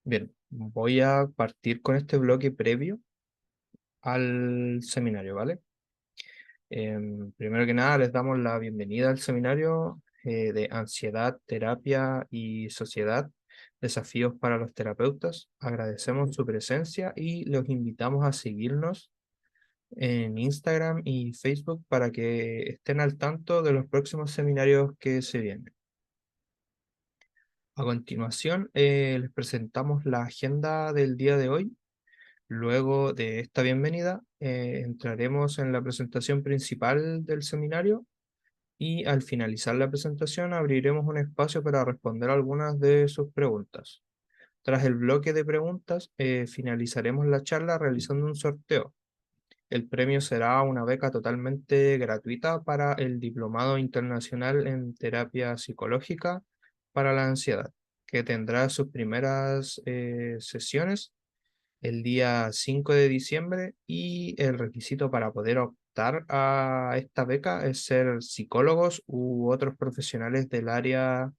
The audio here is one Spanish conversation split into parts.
Bien, voy a partir con este bloque previo al seminario, ¿vale? Primero que nada, les damos la bienvenida al seminario de Ansiedad, Terapia y Sociedad, Desafíos para los Terapeutas. Agradecemos su presencia y los invitamos a seguirnos en Instagram y Facebook para que estén al tanto de los próximos seminarios que se vienen. A continuación, les presentamos la agenda del día de hoy. Luego de esta bienvenida, entraremos en la presentación principal del seminario y al finalizar la presentación abriremos un espacio para responder algunas de sus preguntas. Tras el bloque de preguntas, finalizaremos la charla realizando un sorteo. El premio será una beca totalmente gratuita para el Diplomado Internacional en Terapia Psicológica para la Ansiedad, que tendrá sus primeras sesiones el día 5 de diciembre y el requisito para poder optar a esta beca es ser psicólogos u otros profesionales del área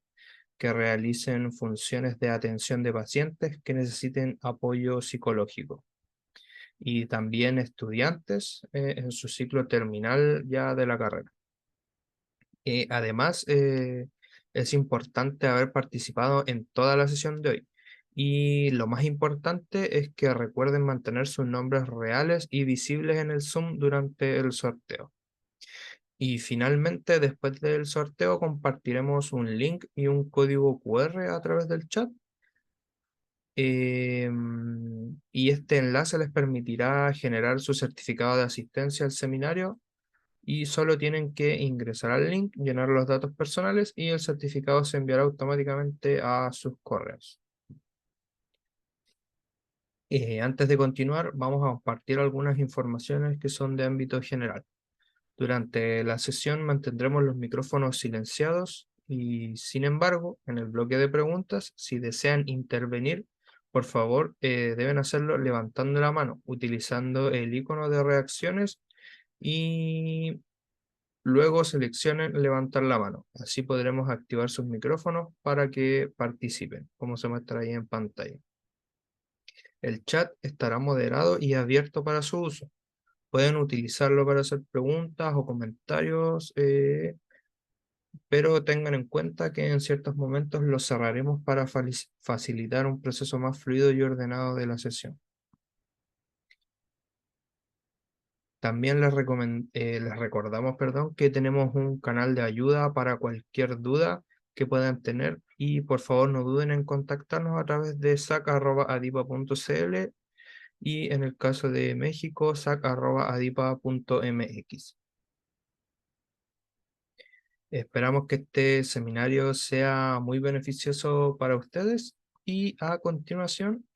que realicen funciones de atención de pacientes que necesiten apoyo psicológico y también estudiantes en su ciclo terminal ya de la carrera. Además, es importante haber participado en toda la sesión de hoy. Y lo más importante es que recuerden mantener sus nombres reales y visibles en el Zoom durante el sorteo. Y finalmente, después del sorteo, compartiremos un link y un código QR a través del chat. Y este enlace les permitirá generar su certificado de asistencia al seminario y solo tienen que ingresar al link, llenar los datos personales y el certificado se enviará automáticamente a sus correos. Antes de continuar, vamos a compartir algunas informaciones que son de ámbito general. Durante la sesión mantendremos los micrófonos silenciados y, sin embargo, en el bloque de preguntas, si desean intervenir, por favor, deben hacerlo levantando la mano, utilizando el icono de reacciones y luego seleccionen levantar la mano. Así podremos activar sus micrófonos para que participen, como se muestra ahí en pantalla. El chat estará moderado y abierto para su uso. Pueden utilizarlo para hacer preguntas o comentarios, pero tengan en cuenta que en ciertos momentos lo cerraremos para facilitar un proceso más fluido y ordenado de la sesión. También les recordamos, perdón, que tenemos un canal de ayuda para cualquier duda que puedan tener y por favor no duden en contactarnos a través de sac@adipa.cl y en el caso de México, sac@adipa.mx. Esperamos que este seminario sea muy beneficioso para ustedes y a continuación,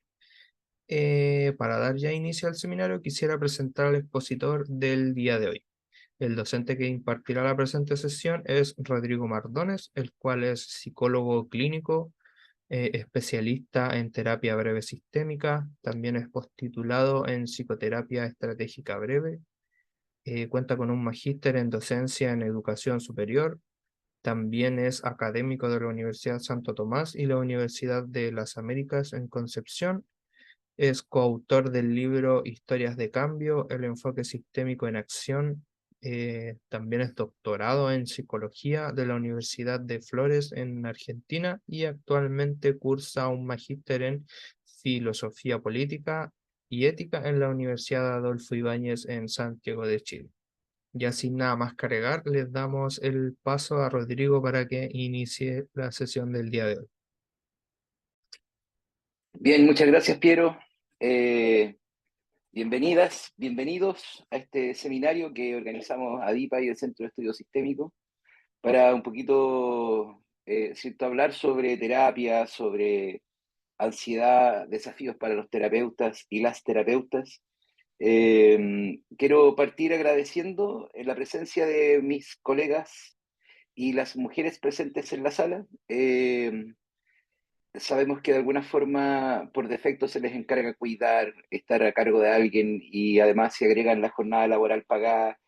para dar ya inicio al seminario, quisiera presentar al expositor del día de hoy. El docente que impartirá la presente sesión es Rodrigo Mardones, el cual es psicólogo clínico, especialista en terapia breve sistémica, también es postitulado en psicoterapia estratégica breve, cuenta con un magíster en docencia en educación superior, también es académico de la Universidad Santo Tomás y la Universidad de las Américas en Concepción. Es coautor del libro Historias de Cambio, el enfoque sistémico en acción. También es doctorado en psicología de la Universidad de Flores en Argentina y actualmente cursa un magíster en filosofía política y ética en la Universidad Adolfo Ibáñez en Santiago de Chile. Ya sin nada más que agregar, les damos el paso a Rodrigo para que inicie la sesión del día de hoy. Bien, muchas gracias, Piero. Bienvenidas, bienvenidos a este seminario que organizamos ADIPA y el Centro de Estudio Sistémico para un poquito, ¿cierto?, hablar sobre terapia, sobre ansiedad, desafíos para los terapeutas y las terapeutas. Quiero partir agradeciendo la presencia de mis colegas y las mujeres presentes en la sala. Sabemos que de alguna forma por defecto se les encarga cuidar, estar a cargo de alguien y además se agregan la jornada laboral pagada,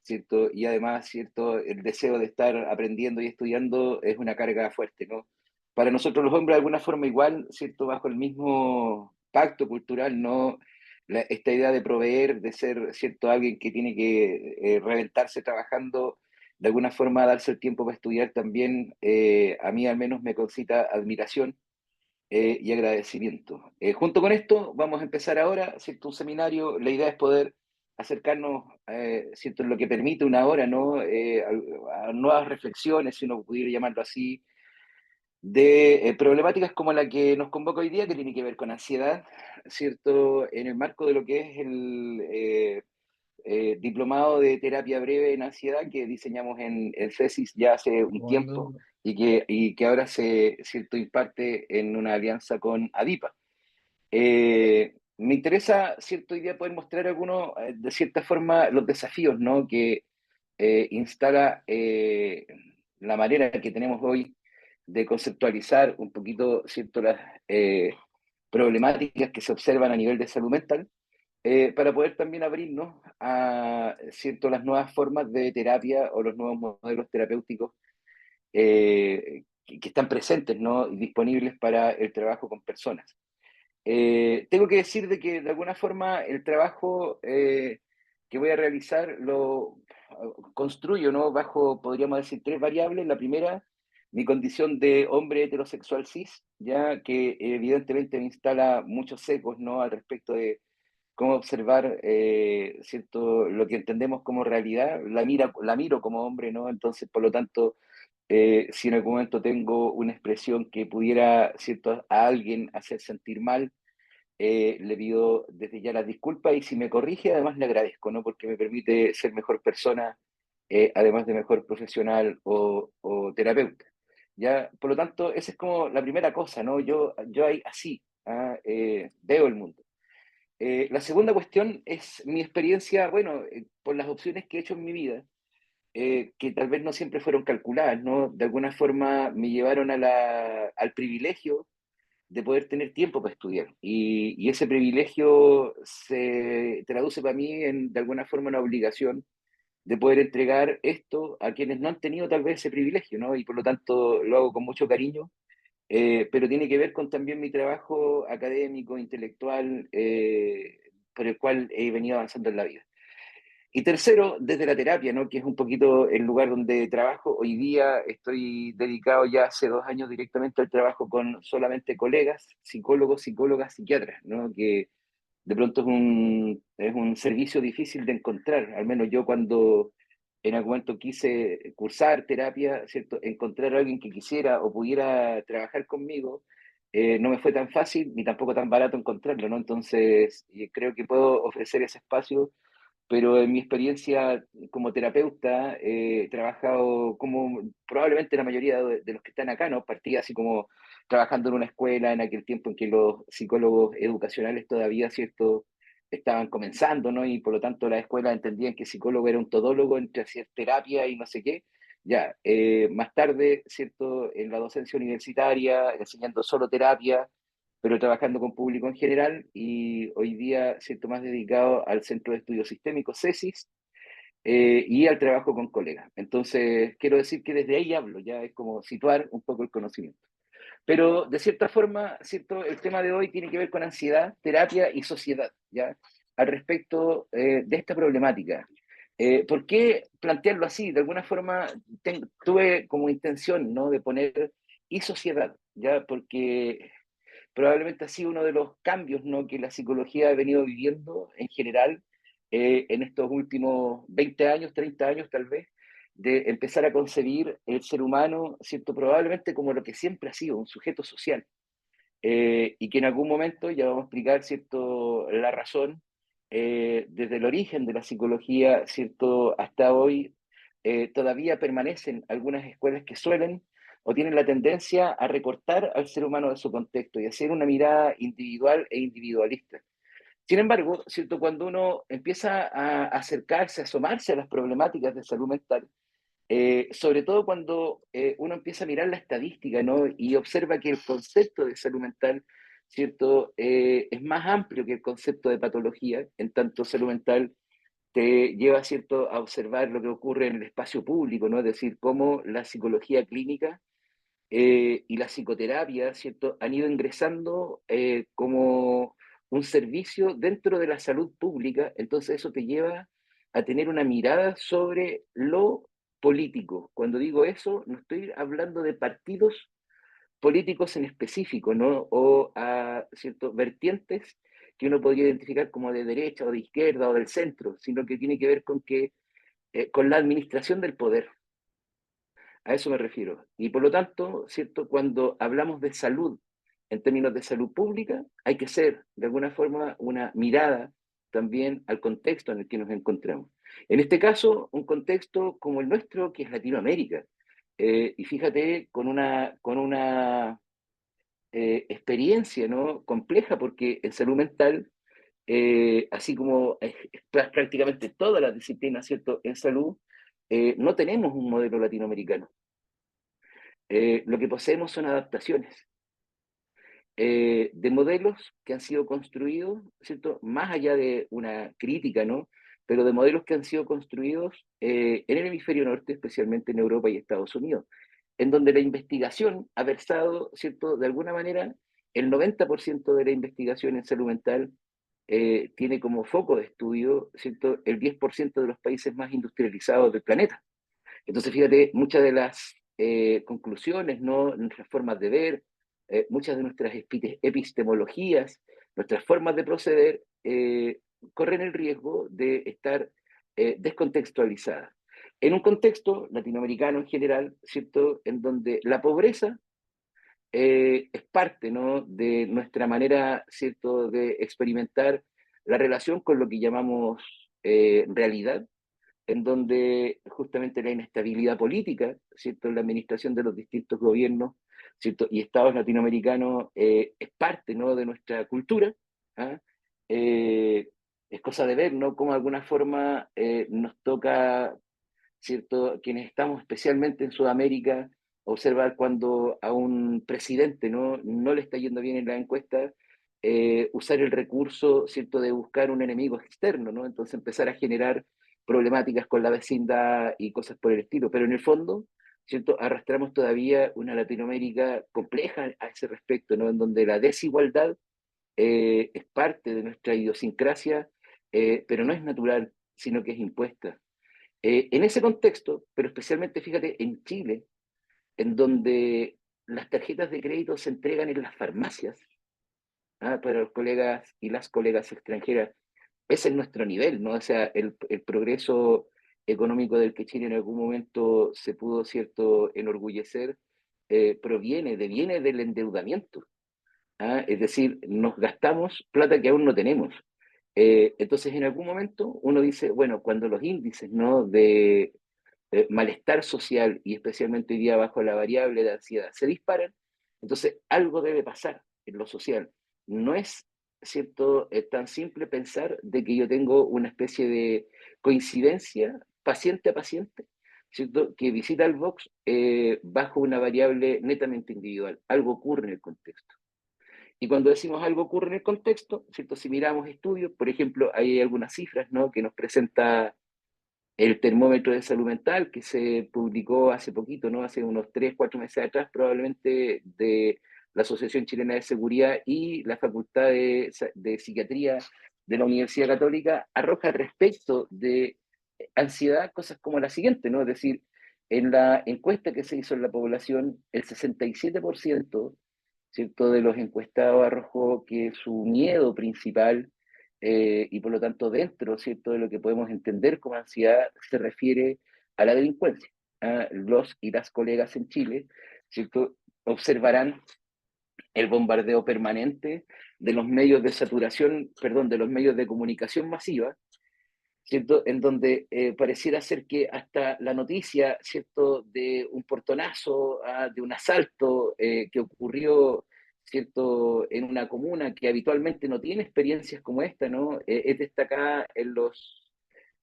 ¿cierto? Y además, ¿cierto? El deseo de estar aprendiendo y estudiando es una carga fuerte, ¿no? para nosotros los hombres de alguna forma igual, ¿cierto? Bajo el mismo pacto cultural, ¿no? Esta idea de proveer, de ser, ¿cierto? Alguien que tiene que reventarse trabajando, de alguna forma darse el tiempo para estudiar también, a mí al menos me concita admiración y agradecimiento. Junto con esto, vamos a empezar ahora, ¿cierto? Un seminario. La idea es poder acercarnos, ¿cierto? En lo que permite una hora, ¿no? A nuevas reflexiones, si uno pudiera llamarlo así, de problemáticas como la que nos convoca hoy día, que tiene que ver con ansiedad, ¿cierto? En el marco de lo que es el diplomado de terapia breve en ansiedad que diseñamos en CESIS ya hace un tiempo Cuando, y que ahora se, ¿cierto? Imparte en una alianza con ADIPA. Me interesa, ¿cierto? Hoy día poder mostrar algunos, de cierta forma, los desafíos, ¿no? Que instala la manera que tenemos hoy de conceptualizar un poquito, ¿cierto? Las problemáticas que se observan a nivel de salud mental, para poder también abrirnos a, ¿cierto? Las nuevas formas de terapia o los nuevos modelos terapéuticos que están presentes, ¿no? Y disponibles para el trabajo con personas. Tengo que decir de que de alguna forma el trabajo que voy a realizar lo construyo, ¿no? Bajo, podríamos decir, tres variables. La primera, mi condición de hombre heterosexual cis, ya que evidentemente me instala muchos secos, ¿no? Al respecto de cómo observar, ¿cierto? Lo que entendemos como realidad. La miro como hombre, ¿no? Entonces, por lo tanto, si en algún momento tengo una expresión que pudiera, ¿cierto? A alguien hacer sentir mal, le pido desde ya las disculpas y si me corrige, además le agradezco, ¿no? Porque me permite ser mejor persona, además de mejor profesional o terapeuta. Ya, por lo tanto, esa es como la primera cosa, ¿no? Yo ahí así veo el mundo. La segunda cuestión es mi experiencia, bueno, por las opciones que he hecho en mi vida, que tal vez no siempre fueron calculadas, ¿no? De alguna forma me llevaron al privilegio de poder tener tiempo para estudiar. Y ese privilegio se traduce para mí en, de alguna forma, una obligación de poder entregar esto a quienes no han tenido tal vez ese privilegio, ¿no? Y por lo tanto lo hago con mucho cariño, pero tiene que ver con también mi trabajo académico, intelectual, por el cual he venido avanzando en la vida. Y tercero, desde la terapia, ¿no? Que es un poquito el lugar donde trabajo. Hoy día estoy dedicado ya hace 2 años directamente al trabajo con solamente colegas, psicólogos, psicólogas, psiquiatras, ¿no? Que de pronto es un servicio difícil de encontrar. Al menos yo cuando en algún momento quise cursar terapia, ¿cierto? Encontrar a alguien que quisiera o pudiera trabajar conmigo, no me fue tan fácil ni tampoco tan barato encontrarlo, ¿no? Entonces, creo que puedo ofrecer ese espacio, pero en mi experiencia como terapeuta he trabajado como probablemente la mayoría de los que están acá, ¿no? Partí así como trabajando en una escuela en aquel tiempo en que los psicólogos educacionales todavía, ¿cierto?, estaban comenzando, ¿no? Y por lo tanto las escuelas entendían que psicólogo era un todólogo entre hacer terapia y no sé qué. Ya, más tarde, ¿cierto?, en la docencia universitaria, enseñando solo terapia, pero trabajando con público en general y hoy día siento más dedicado al Centro de Estudios Sistémicos, CESIS, y al trabajo con colegas. Entonces, quiero decir que desde ahí hablo, ya es como situar un poco el conocimiento. Pero de cierta forma, ¿cierto? El tema de hoy tiene que ver con ansiedad, terapia y sociedad, ¿ya? Al respecto de esta problemática. ¿Por qué plantearlo así? De alguna forma tuve como intención, ¿no? De poner y sociedad, ¿ya? Porque probablemente ha sido uno de los cambios, ¿no? Que la psicología ha venido viviendo en general en estos últimos 20 años, 30 años tal vez, de empezar a concebir el ser humano, ¿cierto? Probablemente como lo que siempre ha sido, un sujeto social, y que en algún momento, ya vamos a explicar, ¿cierto?, la razón, desde el origen de la psicología, ¿cierto?, hasta hoy, todavía permanecen algunas escuelas que suelen o tienen la tendencia a recortar al ser humano de su contexto y hacer una mirada individual e individualista. Sin embargo, ¿cierto? Cuando uno empieza a acercarse, a asomarse a las problemáticas de salud mental, sobre todo cuando uno empieza a mirar la estadística, ¿no? Y observa que el concepto de salud mental, ¿cierto? Es más amplio que el concepto de patología, en tanto salud mental te lleva, ¿cierto?, a observar lo que ocurre en el espacio público, ¿no? Es decir, cómo la psicología clínica y la psicoterapia, ¿cierto? Han ido ingresando como un servicio dentro de la salud pública, entonces eso te lleva a tener una mirada sobre lo político. Cuando digo eso, no estoy hablando de partidos políticos en específico, ¿no? O a ciertos vertientes que uno podría identificar como de derecha o de izquierda o del centro, sino que tiene que ver con que con la administración del poder. A eso me refiero. Y por lo tanto, ¿cierto? Cuando hablamos de salud, en términos de salud pública, hay que ser, de alguna forma, una mirada también al contexto en el que nos encontramos. En este caso, un contexto como el nuestro, que es Latinoamérica. Y fíjate, con una experiencia, ¿no? Compleja, porque en salud mental, así como prácticamente todas las disciplinas, ¿cierto? En salud, no tenemos un modelo latinoamericano. Lo que poseemos son adaptaciones de modelos que han sido construidos, ¿cierto? Más allá de una crítica, ¿no? Pero de modelos que han sido construidos en el hemisferio norte, especialmente en Europa y Estados Unidos, en donde la investigación ha versado, ¿cierto? De alguna manera, el 90% de la investigación en salud mental tiene como foco de estudio, ¿cierto? El 10% de los países más industrializados del planeta. Entonces, fíjate, muchas de las conclusiones, ¿no? Nuestras formas de ver, muchas de nuestras epistemologías, nuestras formas de proceder, corren el riesgo de estar descontextualizadas. En un contexto latinoamericano en general, ¿cierto? En donde la pobreza es parte, ¿no? De nuestra manera, ¿cierto?, de experimentar la relación con lo que llamamos realidad, en donde justamente la inestabilidad política, ¿cierto?, en la administración de los distintos gobiernos, ¿cierto?, y estados latinoamericanos es parte, ¿no?, de nuestra cultura. ¿Ah? Eh, es cosa de ver, ¿no?, cómo de alguna forma nos toca, ¿cierto?, quienes estamos especialmente en Sudamérica, observar cuando a un presidente no le está yendo bien en la encuesta, usar el recurso, ¿cierto?, de buscar un enemigo externo, ¿no? Entonces empezar a generar problemáticas con la vecindad y cosas por el estilo. Pero en el fondo, ¿cierto?, arrastramos todavía una Latinoamérica compleja a ese respecto, ¿no? En donde la desigualdad es parte de nuestra idiosincrasia, pero no es natural, sino que es impuesta. En ese contexto, pero especialmente, fíjate, en Chile, en donde las tarjetas de crédito se entregan en las farmacias, para los colegas y las colegas extranjeras, ese es nuestro nivel, ¿no? O sea, el progreso económico del que Chile en algún momento se pudo, ¿cierto?, enorgullecer, deviene del endeudamiento. Es decir, nos gastamos plata que aún no tenemos. Entonces, en algún momento uno dice, bueno, cuando los índices, ¿no?, de malestar social y especialmente hoy día bajo la variable de ansiedad se disparan, entonces algo debe pasar en lo social. No es cierto tan simple pensar de que yo tengo una especie de coincidencia paciente a paciente, ¿cierto?, que visita el box bajo una variable netamente individual. Algo ocurre en el contexto. Y cuando decimos algo ocurre en el contexto, ¿cierto?, si miramos estudios, por ejemplo, hay algunas cifras, ¿no?, que nos presenta el termómetro de salud mental que se publicó hace poquito, ¿no? Hace unos 3, 4 meses atrás, probablemente, de la Asociación Chilena de Seguridad y la Facultad de Psiquiatría de la Universidad Católica, arroja respecto de ansiedad cosas como la siguiente, ¿no? Es decir, en la encuesta que se hizo en la población, el 67%, ¿cierto?, de los encuestados arrojó que su miedo principal y por lo tanto dentro, ¿cierto?, de lo que podemos entender como ansiedad se refiere a la delincuencia. Los y las colegas en Chile, ¿cierto?, observarán el bombardeo permanente de los medios de saturación, perdón, de los medios de comunicación masiva, ¿cierto? En donde pareciera ser que hasta la noticia, ¿cierto?, de un portonazo, de un asalto que ocurrió, ¿cierto?, en una comuna que habitualmente no tiene experiencias como esta, ¿no? Es destacada en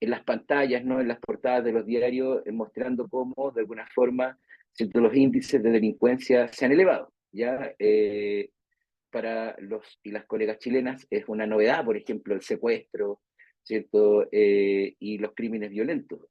las pantallas, ¿no?, en las portadas de los diarios, mostrando cómo, de alguna forma, ¿cierto?, los índices de delincuencia se han elevado, ¿ya? Para los y las colegas chilenas es una novedad, por ejemplo, el secuestro, ¿cierto? Y los crímenes violentos.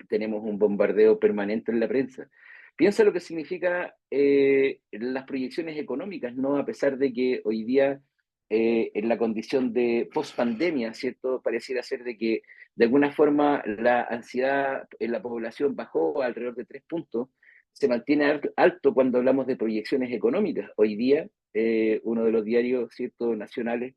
Tenemos un bombardeo permanente en la prensa. Piensa lo que significa las proyecciones económicas, ¿no? A pesar de que hoy día, en la condición de post-pandemia, ¿cierto? Pareciera ser de que de alguna forma la ansiedad en la población bajó alrededor de 3 puntos, se mantiene alto cuando hablamos de proyecciones económicas. Hoy día, uno de los diarios, ¿cierto?, nacionales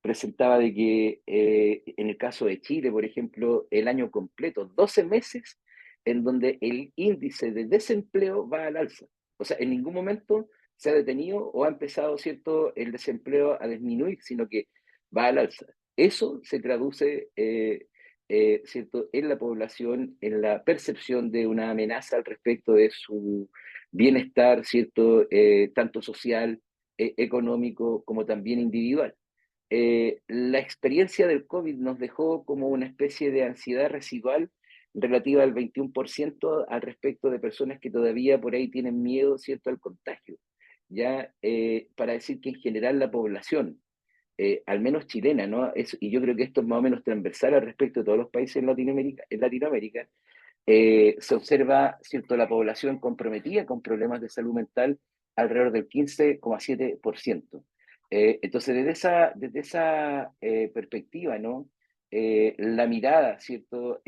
presentaba de que en el caso de Chile, por ejemplo, el año completo, 12 meses en donde el índice de desempleo va al alza. O sea, en ningún momento se ha detenido o ha empezado, ¿cierto?, el desempleo a disminuir, sino que va al alza. Eso se traduce, ¿cierto?, en la población, en la percepción de una amenaza al respecto de su bienestar, ¿cierto?, tanto social, económico, como también individual. La experiencia del COVID nos dejó como una especie de ansiedad residual relativa al 21% al respecto de personas que todavía por ahí tienen miedo, ¿cierto?, al contagio. Ya, para decir que en general la población, al menos chilena, ¿no? Y yo creo que esto es más o menos transversal al respecto de todos los países en Latinoamérica, se observa, ¿cierto?, la población comprometida con problemas de salud mental alrededor del 15,7%. Entonces, desde esa perspectiva, ¿no? La mirada, ¿cierto?,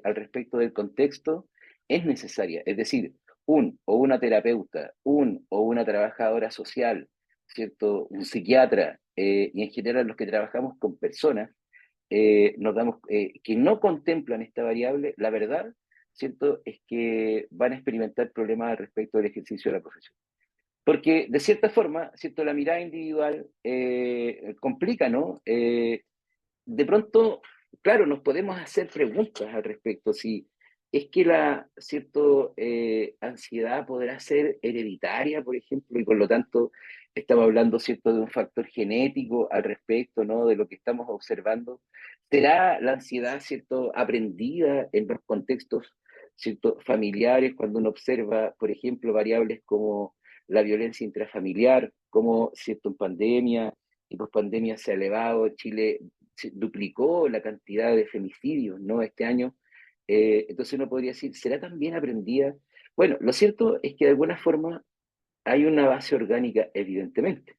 al respecto del contexto es necesaria. Es decir, un o una terapeuta, un o una trabajadora social, ¿cierto?, un psiquiatra, y en general los que trabajamos con personas, nos damos que no contemplan esta variable, la verdad, ¿cierto?, es que van a experimentar problemas al respecto del ejercicio de la profesión. Porque de cierta forma, ¿cierto?, la mirada individual complica, ¿no? De pronto, claro, nos podemos hacer preguntas al respecto, si es que la cierto, ansiedad podrá ser hereditaria, por ejemplo, y por lo tanto estamos hablando, ¿cierto?, de un factor genético al respecto, ¿no?, de lo que estamos observando. ¿Será la ansiedad, cierto, aprendida en los contextos, cierto, familiares, cuando uno observa, por ejemplo, variables como la violencia intrafamiliar, como, cierto, en pandemia y pospandemia se ha elevado, Chile se duplicó la cantidad de femicidios, ¿no?, este año. Entonces uno podría decir, ¿será también aprendida? Bueno, lo cierto es que de alguna forma hay una base orgánica, evidentemente.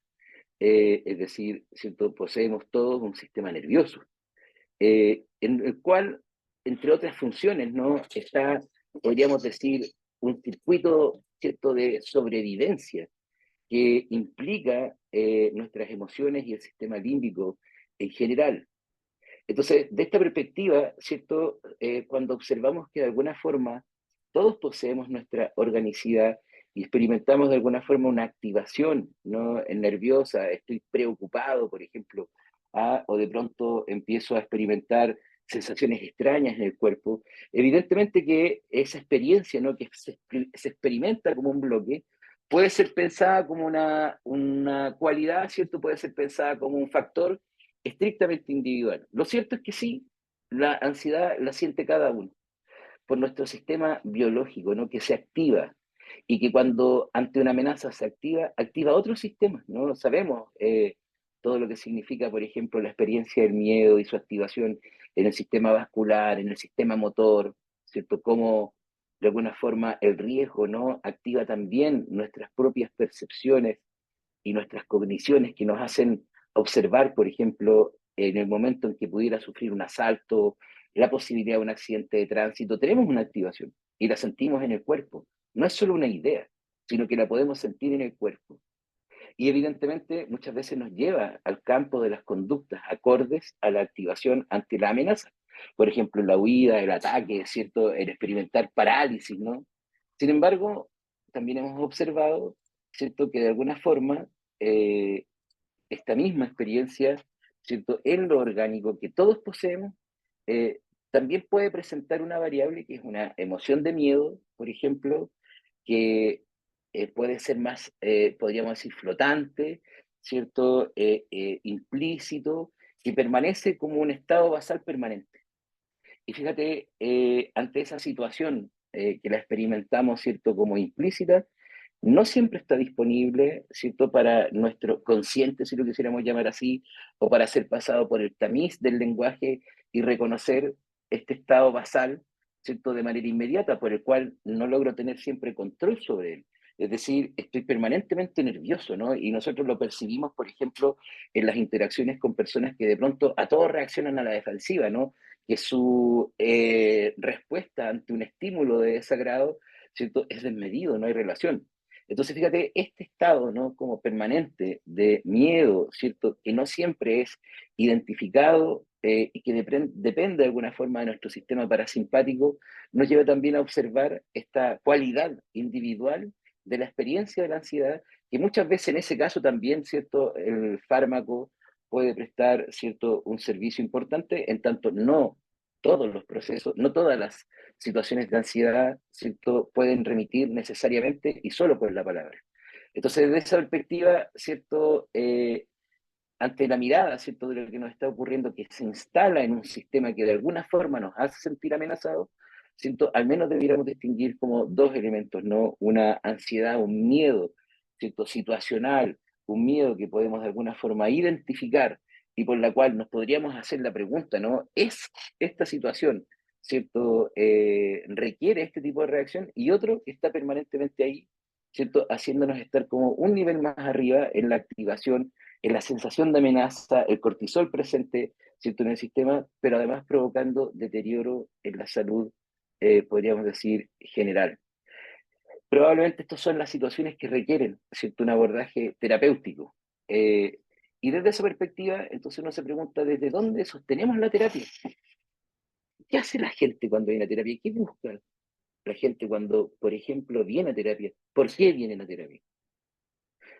Es decir, ¿cierto?, poseemos todos un sistema nervioso, en el cual, entre otras funciones, ¿no?, está, podríamos decir, un circuito, ¿cierto?, de sobrevivencia que implica nuestras emociones y el sistema límbico en general. Entonces, de esta perspectiva, ¿cierto? Cuando observamos que de alguna forma todos poseemos nuestra organicidad y experimentamos de alguna forma una activación, ¿no?, nerviosa, estoy preocupado, por ejemplo, o de pronto empiezo a experimentar sensaciones extrañas en el cuerpo, evidentemente que esa experiencia, ¿no?, que se experimenta como un bloque, puede ser pensada como una cualidad, ¿cierto? Puede ser pensada como un factor estrictamente individual. Lo cierto es que sí, la ansiedad la siente cada uno por nuestro sistema biológico, ¿no?, que se activa y que cuando ante una amenaza se activa, activa otros sistemas, ¿no? Sabemos todo lo que significa, por ejemplo, la experiencia del miedo y su activación en el sistema vascular, en el sistema motor, ¿cierto? Cómo de alguna forma el riesgo, ¿no?, activa también nuestras propias percepciones y nuestras cogniciones que nos hacen observar, por ejemplo, en el momento en que pudiera sufrir un asalto, la posibilidad de un accidente de tránsito, tenemos una activación y la sentimos en el cuerpo. No es solo una idea, sino que la podemos sentir en el cuerpo. Y evidentemente muchas veces nos lleva al campo de las conductas acordes a la activación ante la amenaza. Por ejemplo, la huida, el ataque, ¿cierto? El experimentar parálisis, ¿no? Sin embargo, también hemos observado, ¿cierto?, que de alguna forma eh, esta misma experiencia, ¿cierto?, en lo orgánico que todos poseemos, eh, también puede presentar una variable que es una emoción de miedo, por ejemplo, que puede ser más, podríamos decir, flotante, ¿cierto? Implícito, que permanece como un estado basal permanente. Y fíjate, ante esa situación que la experimentamos, ¿cierto?, como implícita, no siempre está disponible, ¿cierto?, para nuestro consciente, si lo quisiéramos llamar así, o para ser pasado por el tamiz del lenguaje y reconocer este estado basal, ¿cierto? De manera inmediata, por el cual no logro tener siempre control sobre él. Es decir, estoy permanentemente nervioso, ¿no? Y nosotros lo percibimos, por ejemplo, en las interacciones con personas que de pronto a todos reaccionan a la defensiva, ¿no? Que su respuesta ante un estímulo de desagrado, ¿cierto? Es desmedido, no hay relación. Entonces, fíjate, este estado, ¿no? Como permanente de miedo, ¿cierto? Que no siempre es identificado y que depende de alguna forma de nuestro sistema parasimpático, nos lleva también a observar esta cualidad individual de la experiencia de la ansiedad, que muchas veces en ese caso también, ¿cierto? El fármaco puede prestar, ¿cierto? Un servicio importante, en tanto no todos los procesos, no todas las situaciones de ansiedad, ¿cierto? Pueden remitir necesariamente y solo por la palabra. Entonces, desde esa perspectiva, ¿cierto? Ante la mirada, ¿cierto?, de lo que nos está ocurriendo, que se instala en un sistema que de alguna forma nos hace sentir amenazados, ¿cierto? Al menos debiéramos distinguir como dos elementos, ¿no? Una ansiedad, un miedo, ¿cierto?, situacional, un miedo que podemos de alguna forma identificar y por la cual nos podríamos hacer la pregunta, ¿no? ¿Es esta situación, ¿cierto?, requiere este tipo de reacción? Y otro que está permanentemente ahí, ¿cierto?, haciéndonos estar como un nivel más arriba en la activación, en la sensación de amenaza, el cortisol presente, ¿cierto?, en el sistema, pero además provocando deterioro en la salud, podríamos decir, general. Probablemente estas son las situaciones que requieren, ¿cierto?, un abordaje terapéutico. Eh, y desde esa perspectiva, entonces uno se pregunta, ¿desde dónde sostenemos la terapia? ¿Qué hace la gente cuando viene a terapia? ¿Qué busca la gente cuando, por ejemplo, viene a terapia? ¿Por qué vienen a terapia?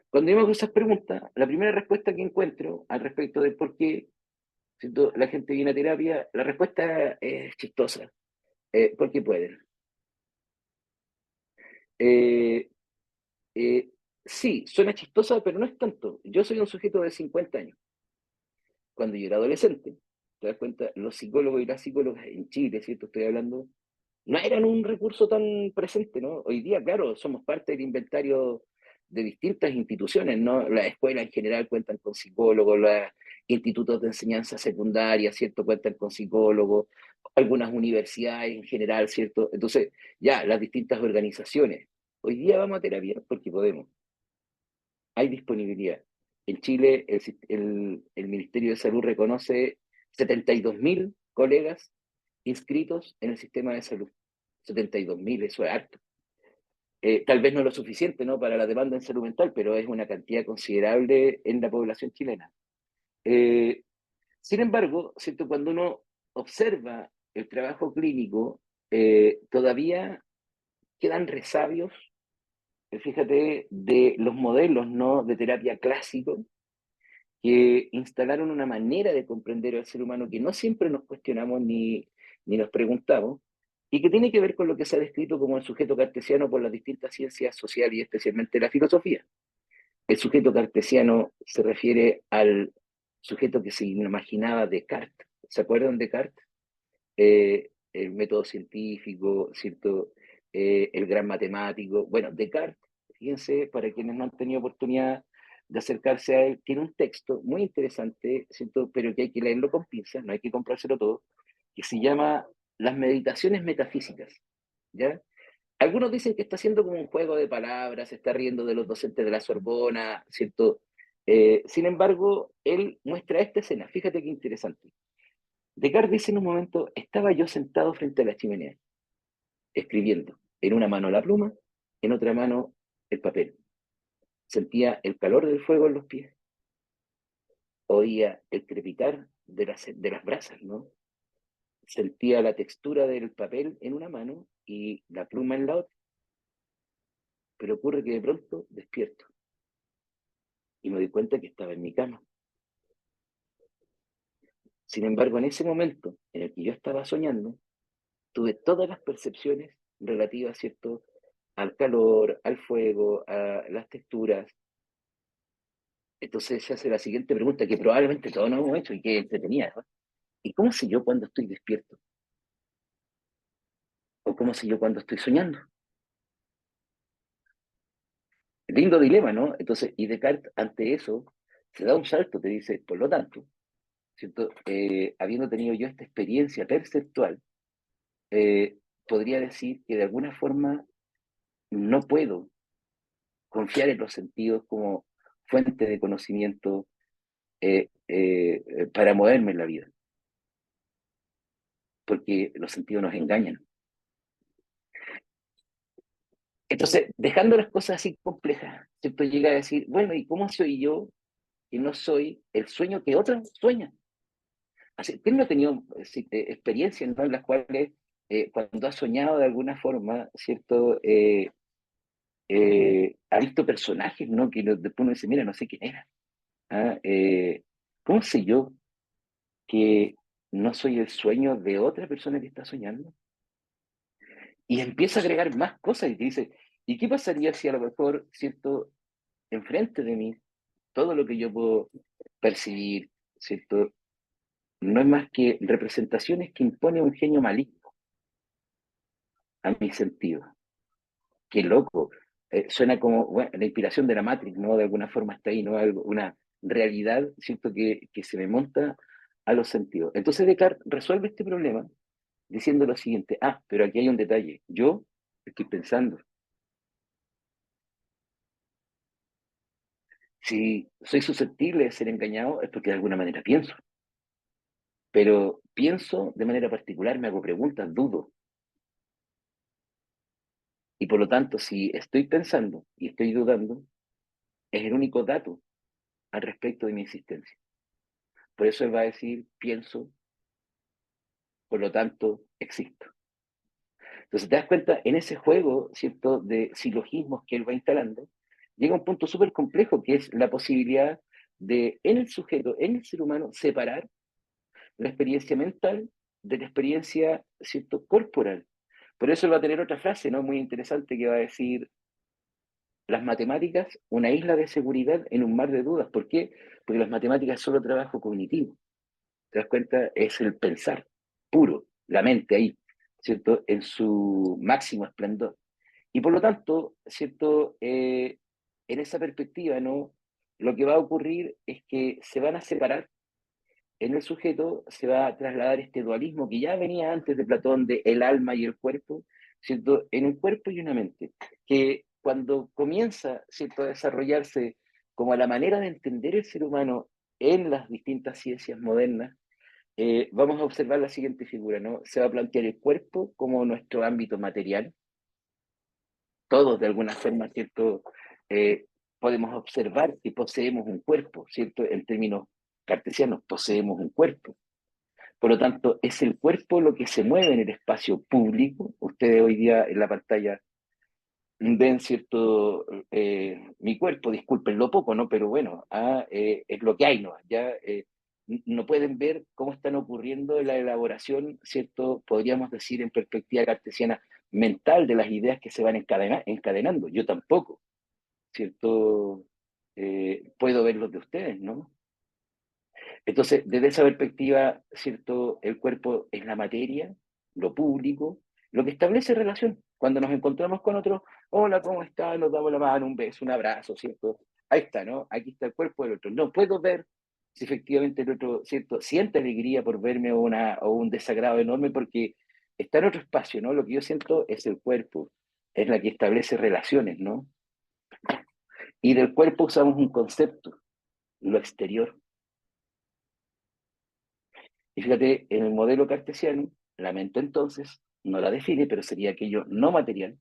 Cuando yo me hago esas preguntas, la primera respuesta que encuentro al respecto de por qué, ¿cierto?, la gente viene a terapia, la respuesta es chistosa, porque pueden. Eh, eh, sí, suena chistosa, pero no es tanto. Yo soy un sujeto de 50 años. Cuando yo era adolescente, te das cuenta, los psicólogos y las psicólogas en Chile, ¿cierto? Estoy hablando, no eran un recurso tan presente, ¿no? Hoy día, claro, somos parte del inventario de distintas instituciones, ¿no? Las escuelas en general cuentan con psicólogos, los institutos de enseñanza secundaria, ¿cierto? Cuentan con psicólogos, algunas universidades en general, ¿cierto? Entonces, ya, las distintas organizaciones. Hoy día vamos a terapia porque podemos. Hay disponibilidad. En Chile, el Ministerio de Salud reconoce 72.000 colegas inscritos en el sistema de salud. 72.000, eso es harto. Tal vez no lo suficiente, ¿no?, para la demanda en salud mental, pero es una cantidad considerable en la población chilena. Eh, Sin embargo, ¿cierto?, cuando uno observa el trabajo clínico, todavía quedan resabios, fíjate, de los modelos, ¿no?, de terapia clásico, que instalaron una manera de comprender al ser humano que no siempre nos cuestionamos ni nos preguntamos, y que tiene que ver con lo que se ha descrito como el sujeto cartesiano por las distintas ciencias sociales y especialmente la filosofía. El sujeto cartesiano se refiere al sujeto que se imaginaba Descartes. ¿Se acuerdan de Descartes? El método científico, ¿cierto? El gran matemático. Bueno, Descartes, fíjense, para quienes no han tenido oportunidad de acercarse a él, tiene un texto muy interesante, ¿cierto? Pero que hay que leerlo con pinzas, no hay que comprárselo todo, que se llama Las Meditaciones Metafísicas, ¿ya? Algunos dicen que está haciendo como un juego de palabras, se está riendo de los docentes de la Sorbona, ¿cierto? Sin embargo, él muestra esta escena, fíjate qué interesante. Descartes dice en un momento, estaba yo sentado frente a la chimenea, escribiendo, en una mano la pluma, en otra mano el papel. Sentía el calor del fuego en los pies, oía el crepitar de las brasas, ¿no? Sentía la textura del papel en una mano y la pluma en la otra, pero ocurre que de pronto despierto y me doy cuenta que estaba en mi cama. Sin embargo, en ese momento en el que yo estaba soñando, tuve todas las percepciones relativas, ¿cierto?, al calor, al fuego, a las texturas. Entonces se hace la siguiente pregunta, que probablemente todos nos hemos hecho y que es entretenida, ¿no? ¿Y cómo sé yo cuando estoy despierto? ¿O cómo sé yo cuando estoy soñando? Lindo dilema, ¿no? Entonces, y Descartes, ante eso, se da un salto, te dice, por lo tanto, ¿cierto? Habiendo tenido yo esta experiencia perceptual, podría decir que de alguna forma no puedo confiar en los sentidos como fuente de conocimiento para moverme en la vida, porque los sentidos nos engañan. Entonces, dejando las cosas así complejas, ¿cierto? Llega a decir, bueno, ¿y cómo soy yo que no soy el sueño que otros sueñan? Así, ¿quién no ha tenido experiencias, ¿no?, en las cuales cuando ha soñado de alguna forma, ¿cierto? Ha visto personajes, ¿no? Que después uno dice, mira, no sé quién era. ¿Ah? ¿Cómo sé yo que no soy el sueño de otra persona que está soñando? Y empieza a agregar más cosas y te dice, ¿y qué pasaría si a lo mejor, ¿cierto? Enfrente de mí, todo lo que yo puedo percibir, ¿cierto? No es más que representaciones que impone un genio maligno a mi sentido. Qué loco. Suena como, bueno, la inspiración de la Matrix, ¿no? De alguna forma está ahí, ¿no? Algo, una realidad, ¿cierto? Que se me monta a los sentidos. Entonces Descartes resuelve este problema diciendo lo siguiente, pero aquí hay un detalle. Yo estoy pensando, si soy susceptible de ser engañado es porque de alguna manera pienso, pero pienso de manera particular, me hago preguntas, dudo. Y por lo tanto, si estoy pensando y estoy dudando, es el único dato al respecto de mi existencia. Por eso él va a decir, pienso, por lo tanto, existo. Entonces, te das cuenta, en ese juego, ¿cierto?, de silogismos que él va instalando, llega un punto súper complejo, que es la posibilidad de, en el sujeto, en el ser humano, separar la experiencia mental de la experiencia, ¿cierto?, corporal. Por eso él va a tener otra frase, ¿no?, muy interesante, que va a decir, las matemáticas, una isla de seguridad en un mar de dudas. ¿Por qué? Porque las matemáticas es solo trabajo cognitivo. ¿Te das cuenta? Es el pensar puro, la mente ahí, ¿cierto? En su máximo esplendor. Y por lo tanto, ¿cierto? En esa perspectiva, ¿no? Lo que va a ocurrir es que se van a separar en el sujeto, se va a trasladar este dualismo que ya venía antes de Platón, de el alma y el cuerpo, ¿cierto? En un cuerpo y una mente, que cuando comienza, ¿cierto?, a desarrollarse como la manera de entender el ser humano en las distintas ciencias modernas, vamos a observar la siguiente figura, ¿no? Se va a plantear el cuerpo como nuestro ámbito material. Todos, de alguna forma, ¿cierto? Podemos observar que poseemos un cuerpo, ¿cierto? En términos cartesianos, poseemos un cuerpo. Por lo tanto, es el cuerpo lo que se mueve en el espacio público. Ustedes hoy día en la pantalla ven, ¿cierto? Mi cuerpo, disculpen lo poco, ¿no? Pero bueno, es lo que hay, ¿no? Ya no pueden ver cómo están ocurriendo la elaboración, ¿cierto? Podríamos decir en perspectiva cartesiana mental de las ideas que se van encadenando. Yo tampoco, ¿cierto? Puedo ver los de ustedes, ¿no? Entonces, desde esa perspectiva, ¿cierto? El cuerpo es la materia, lo público, lo que establece relación. Cuando nos encontramos con otro, hola, ¿cómo está? Nos damos la mano, un beso, un abrazo, ¿cierto? Ahí está, ¿no? Aquí está el cuerpo del otro. No puedo ver si efectivamente el otro, ¿cierto?, siente alegría por verme o un desagrado enorme porque está en otro espacio, ¿no? Lo que yo siento es el cuerpo, es la que establece relaciones, ¿no? Y del cuerpo usamos un concepto, lo exterior. Y fíjate, en el modelo cartesiano, la mente entonces no la define, pero sería aquello no material,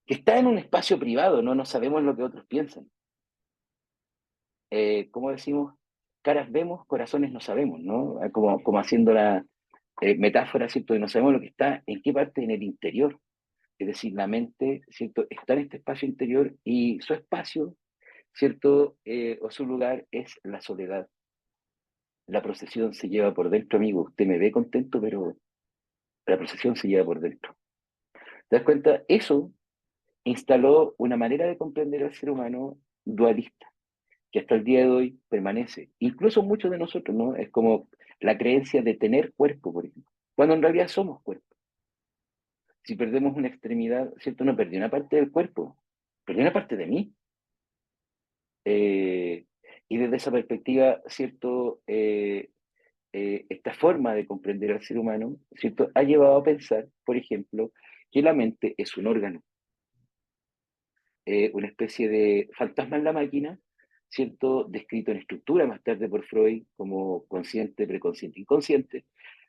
que está en un espacio privado, no sabemos lo que otros piensan. Como decimos, caras vemos, corazones no sabemos, ¿no? Como haciendo la metáfora, ¿cierto? De no sabemos lo que está, en qué parte en el interior. Es decir, la mente, ¿cierto?, está en este espacio interior y su espacio, ¿cierto?, o su lugar es la soledad. La procesión se lleva por dentro, amigo. Usted me ve contento, pero la procesión se lleva por dentro. ¿Te das cuenta? Eso instaló una manera de comprender al ser humano dualista, que hasta el día de hoy permanece. Incluso muchos de nosotros, ¿no? Es como la creencia de tener cuerpo, por ejemplo, cuando en realidad somos cuerpo. Si perdemos una extremidad, ¿cierto? No perdí una parte del cuerpo, perdí una parte de mí. Y desde esa perspectiva, ¿cierto? esta forma de comprender al ser humano, ¿cierto? Ha llevado a pensar, por ejemplo, que la mente es un órgano, una especie de fantasma en la máquina, ¿cierto? Descrito en estructura más tarde por Freud como consciente, preconsciente, inconsciente,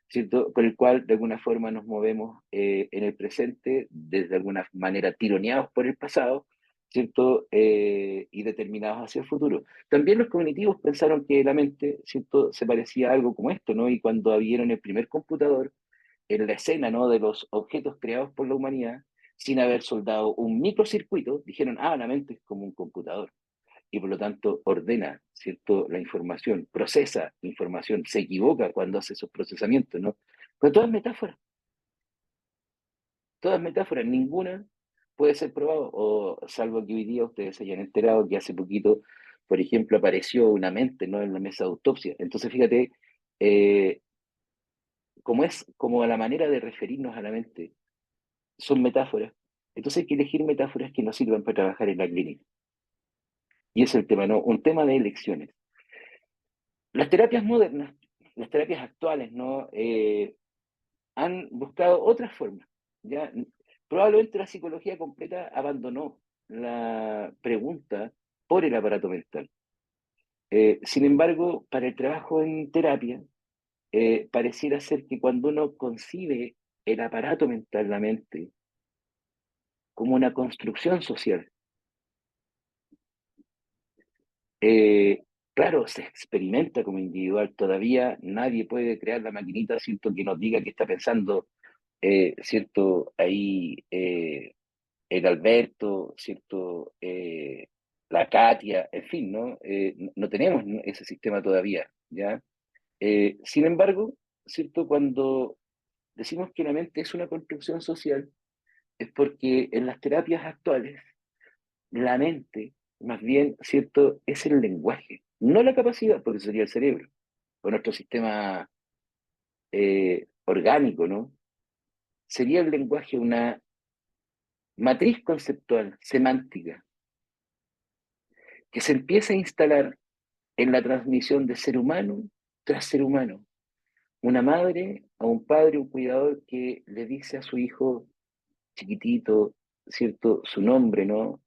¿cierto? Con el cual de alguna forma nos movemos en el presente, desde alguna manera tironeados por el pasado, ¿cierto? Y determinados hacia el futuro. También los cognitivos pensaron que la mente, ¿cierto? Se parecía a algo como esto, ¿no? Y cuando vieron el primer computador, en la escena, ¿no? De los objetos creados por la humanidad, sin haber soldado un microcircuito, dijeron, ah, la mente es como un computador y por lo tanto ordena, ¿cierto? La información, procesa información, se equivoca cuando hace esos procesamientos, ¿no? Pero todas metáforas, ninguna puede ser probado, o salvo que hoy día ustedes se hayan enterado que hace poquito, por ejemplo, apareció una mente, ¿no? En la mesa de autopsia. Entonces, fíjate, eh, como es como la manera de referirnos a la mente, son metáforas. Entonces hay que elegir metáforas que nos sirvan para trabajar en la clínica. Y ese es el tema, ¿no? Un tema de elecciones. Las terapias modernas, las terapias actuales, ¿no? Han buscado otras formas. ¿Ya? Probablemente la psicología completa abandonó la pregunta por el aparato mental. Sin embargo, para el trabajo en terapia, pareciera ser que cuando uno concibe el aparato mental, la mente, como una construcción social, Eh, claro, se experimenta como individual, todavía nadie puede crear la maquinita, ¿cierto? Que nos diga qué está pensando, ¿cierto? Ahí el Alberto, ¿cierto? La Katia, en fin, ¿no? No tenemos, ¿no? Ese sistema todavía, ¿ya? Sin embargo, ¿cierto? Cuando decimos que la mente es una construcción social, es porque en las terapias actuales la mente, más bien, ¿cierto? Es el lenguaje, no la capacidad, porque sería el cerebro, o nuestro sistema orgánico, ¿no? Sería el lenguaje una matriz conceptual, semántica, que se empieza a instalar en la transmisión de ser humano tras ser humano. Una madre a un padre, un cuidador que le dice a su hijo chiquitito, ¿cierto? Su nombre, ¿no?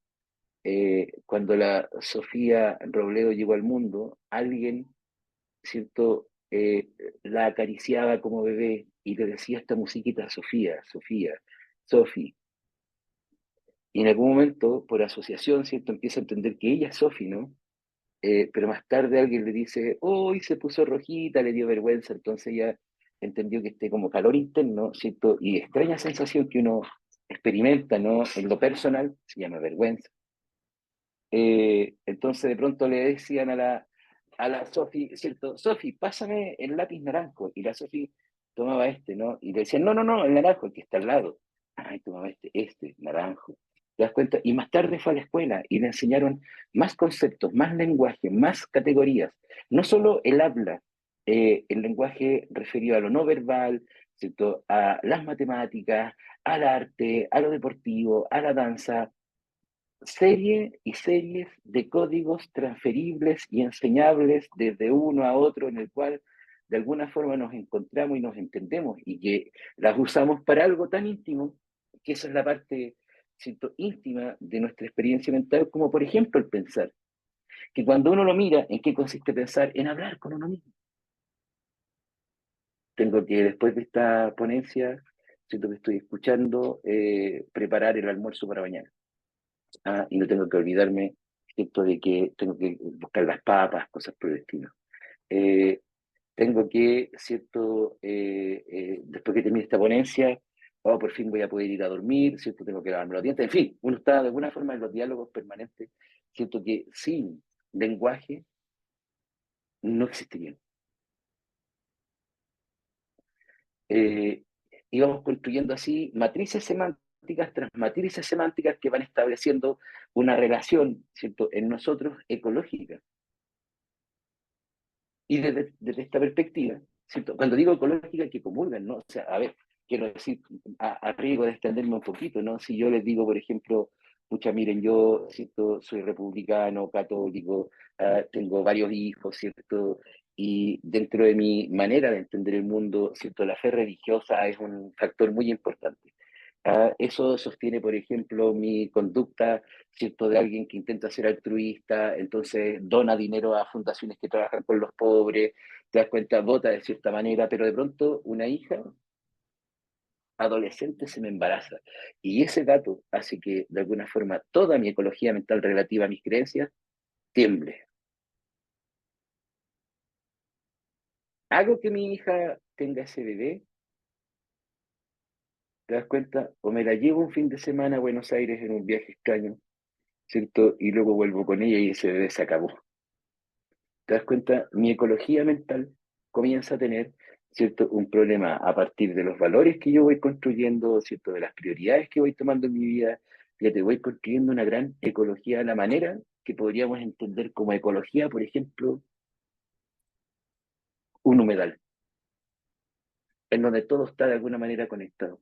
Cuando la Sofía Robledo llegó al mundo, alguien, ¿cierto? La acariciaba como bebé y le decía esta musiquita, Sofía, Sofía, Sofi. Y en algún momento, por asociación, ¿cierto? Empieza a entender que ella es Sofi, ¿no? Pero más tarde alguien le dice, uy, se puso rojita, le dio vergüenza, entonces ella entendió que este como calor interno, ¿cierto? Y extraña sensación que uno experimenta, ¿no? En lo personal, se llama vergüenza. Entonces de pronto le decían a la Sofi, ¿cierto? Sofi, pásame el lápiz naranjo. Y la Sofi tomaba este, ¿no? Y le decían, no, no, no, el naranjo, el que está al lado. Ay, tomaba este, naranjo. ¿Te das cuenta? Y más tarde fue a la escuela y le enseñaron más conceptos, más lenguaje, más categorías. No solo el habla, el lenguaje referido a lo no verbal, ¿cierto? A las matemáticas, al arte, a lo deportivo, a la danza, serie y series de códigos transferibles y enseñables desde uno a otro en el cual de alguna forma nos encontramos y nos entendemos y que las usamos para algo tan íntimo, que esa es la parte, siento, íntima de nuestra experiencia mental, como por ejemplo el pensar, que cuando uno lo mira, ¿en qué consiste pensar? En hablar con uno mismo. Tengo que después de esta ponencia, siento que estoy escuchando, preparar el almuerzo para mañana. Y no tengo que olvidarme, ¿cierto? De que tengo que buscar las papas, cosas por el estilo. Eh, tengo que, ¿cierto? Después que termine esta ponencia, oh, por fin voy a poder ir a dormir, ¿cierto? Tengo que lavarme los dientes, en fin, uno está de alguna forma en los diálogos permanentes, ¿cierto? Que sin lenguaje no existirían. Eh, y vamos construyendo así matrices semánticas tras matrices semánticas que van estableciendo una relación, ¿cierto? En nosotros ecológica. Y desde esta perspectiva, ¿cierto? Cuando digo ecológica, que comulgan, ¿no? O sea, a ver, quiero decir, a riesgo de extenderme un poquito, ¿no? Si yo les digo, por ejemplo, pucha, miren, yo, ¿cierto? Soy republicano, católico, tengo varios hijos, ¿cierto? y dentro de mi manera de entender el mundo, ¿cierto? La fe religiosa es un factor muy importante. Eso sostiene, por ejemplo, mi conducta, ¿cierto? De alguien que intenta ser altruista, entonces dona dinero a fundaciones que trabajan con los pobres, te das cuenta, vota de cierta manera, pero de pronto una hija adolescente se me embaraza. Y ese dato hace que, de alguna forma, toda mi ecología mental relativa a mis creencias tiemble. Hago que mi hija tenga ese bebé, ¿te das cuenta? O me la llevo un fin de semana a Buenos Aires en un viaje extraño, ¿cierto? Y luego vuelvo con ella y ese bebé se acabó. ¿Te das cuenta? Mi ecología mental comienza a tener, ¿cierto? Un problema a partir de los valores que yo voy construyendo, ¿cierto? De las prioridades que voy tomando en mi vida. Fíjate, voy construyendo una gran ecología a la manera que podríamos entender como ecología, por ejemplo, un humedal, en donde todo está de alguna manera conectado.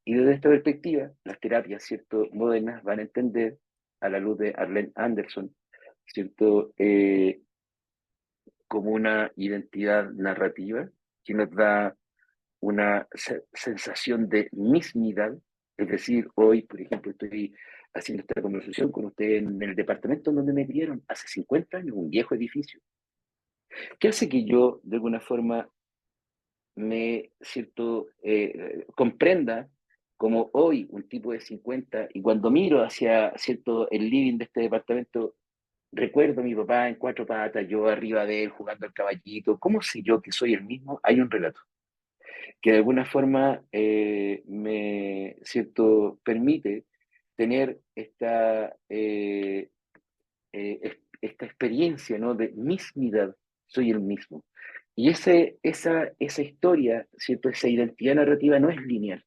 Y desde esta perspectiva, las terapias, ¿cierto? Modernas van a entender, a la luz de Arlene Anderson, ¿cierto? Como una identidad narrativa que nos da una sensación de mismidad. Es decir, hoy, por ejemplo, estoy haciendo esta conversación con usted en el departamento donde me criaron hace 50 años, un viejo edificio. ¿Qué hace que yo, de alguna forma, me cierto, comprenda como hoy un tipo de 50 y cuando miro hacia cierto, el living de este departamento, recuerdo a mi papá en cuatro patas, yo arriba de él jugando al caballito, ¿cómo sé yo que soy el mismo? Hay un relato que de alguna forma me cierto, permite tener esta experiencia, ¿no? De mismidad, soy el mismo. Y esa historia, ¿cierto? Esa identidad narrativa no es lineal.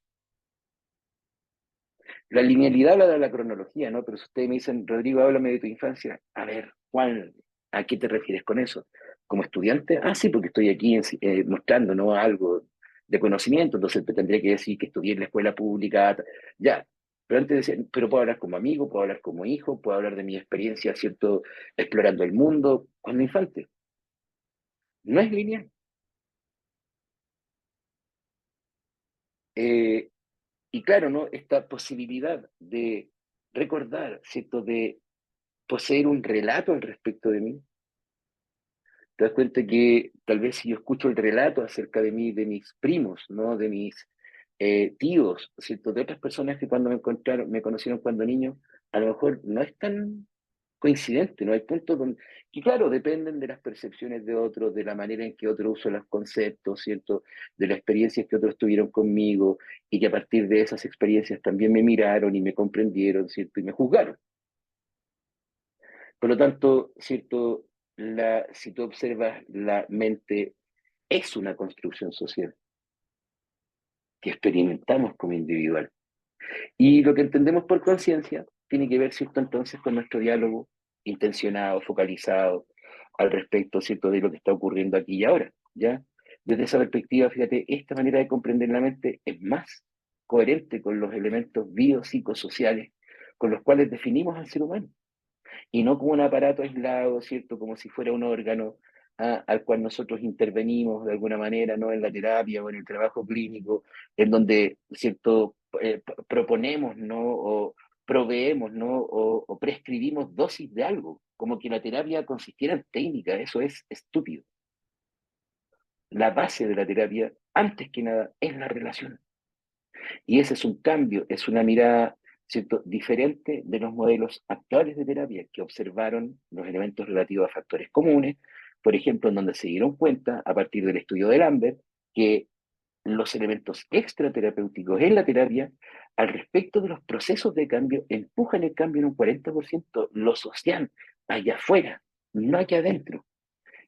La linealidad la da la cronología, ¿no? Pero si ustedes me dicen, Rodrigo, háblame de tu infancia, a ver, ¿cuál? ¿A qué te refieres con eso? ¿Como estudiante? Ah, sí, porque estoy aquí mostrando, ¿no? Algo de conocimiento, entonces te tendría que decir que estudié en la escuela pública, ya. Pero antes decía, pero puedo hablar como amigo, puedo hablar como hijo, puedo hablar de mi experiencia, ¿cierto? Explorando el mundo, cuando infante. No es lineal. Eh, y claro, ¿no? Esta posibilidad de recordar, ¿cierto? De poseer un relato al respecto de mí, te das cuenta que tal vez si yo escucho el relato acerca de mí, de mis primos, ¿no? De mis tíos, ¿cierto? De otras personas que cuando me encontraron, me conocieron cuando niño, a lo mejor no es tan coincidente, ¿no? Hay puntos donde, que claro, dependen de las percepciones de otros, de la manera en que otros usan los conceptos, ¿cierto? De las experiencias que otros tuvieron conmigo y que a partir de esas experiencias también me miraron y me comprendieron, ¿cierto? Y me juzgaron. Por lo tanto, ¿cierto? Si tú observas, la mente es una construcción social que experimentamos como individual. Y lo que entendemos por conciencia tiene que ver, ¿cierto? Entonces con nuestro diálogo intencionado, focalizado al respecto, ¿cierto? De lo que está ocurriendo aquí y ahora, ¿ya? Desde esa perspectiva, fíjate, esta manera de comprender la mente es más coherente con los elementos biopsicosociales con los cuales definimos al ser humano y no como un aparato aislado, ¿cierto? Como si fuera un órgano al cual nosotros intervenimos de alguna manera, ¿no? En la terapia o en el trabajo clínico, en donde, ¿cierto? Proponemos, ¿no? O proveemos, ¿no? O prescribimos dosis de algo, como que la terapia consistiera en técnica, eso es estúpido. La base de la terapia, antes que nada, es la relación. Y ese es un cambio, es una mirada, ¿cierto?, diferente de los modelos actuales de terapia que observaron los elementos relativos a factores comunes, por ejemplo, en donde se dieron cuenta, a partir del estudio de Lambert, que los elementos extraterapéuticos en la terapia, al respecto de los procesos de cambio, empujan el cambio en un 40%, lo social, allá afuera, no aquí adentro.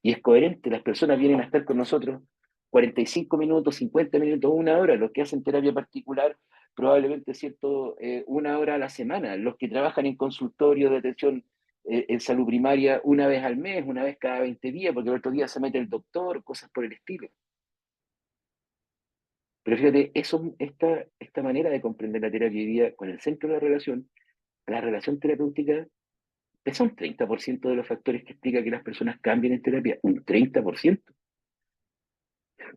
Y es coherente, las personas vienen a estar con nosotros 45 minutos, 50 minutos, una hora, los que hacen terapia particular, probablemente, ¿cierto? Una hora a la semana, los que trabajan en consultorio de atención en salud primaria una vez al mes, una vez cada 20 días, porque el otro día se mete el doctor, cosas por el estilo. Pero fíjate, esta manera de comprender la terapia hoy día con el centro de la relación terapéutica pesa un 30% de los factores que explica que las personas cambien en terapia, un 30%.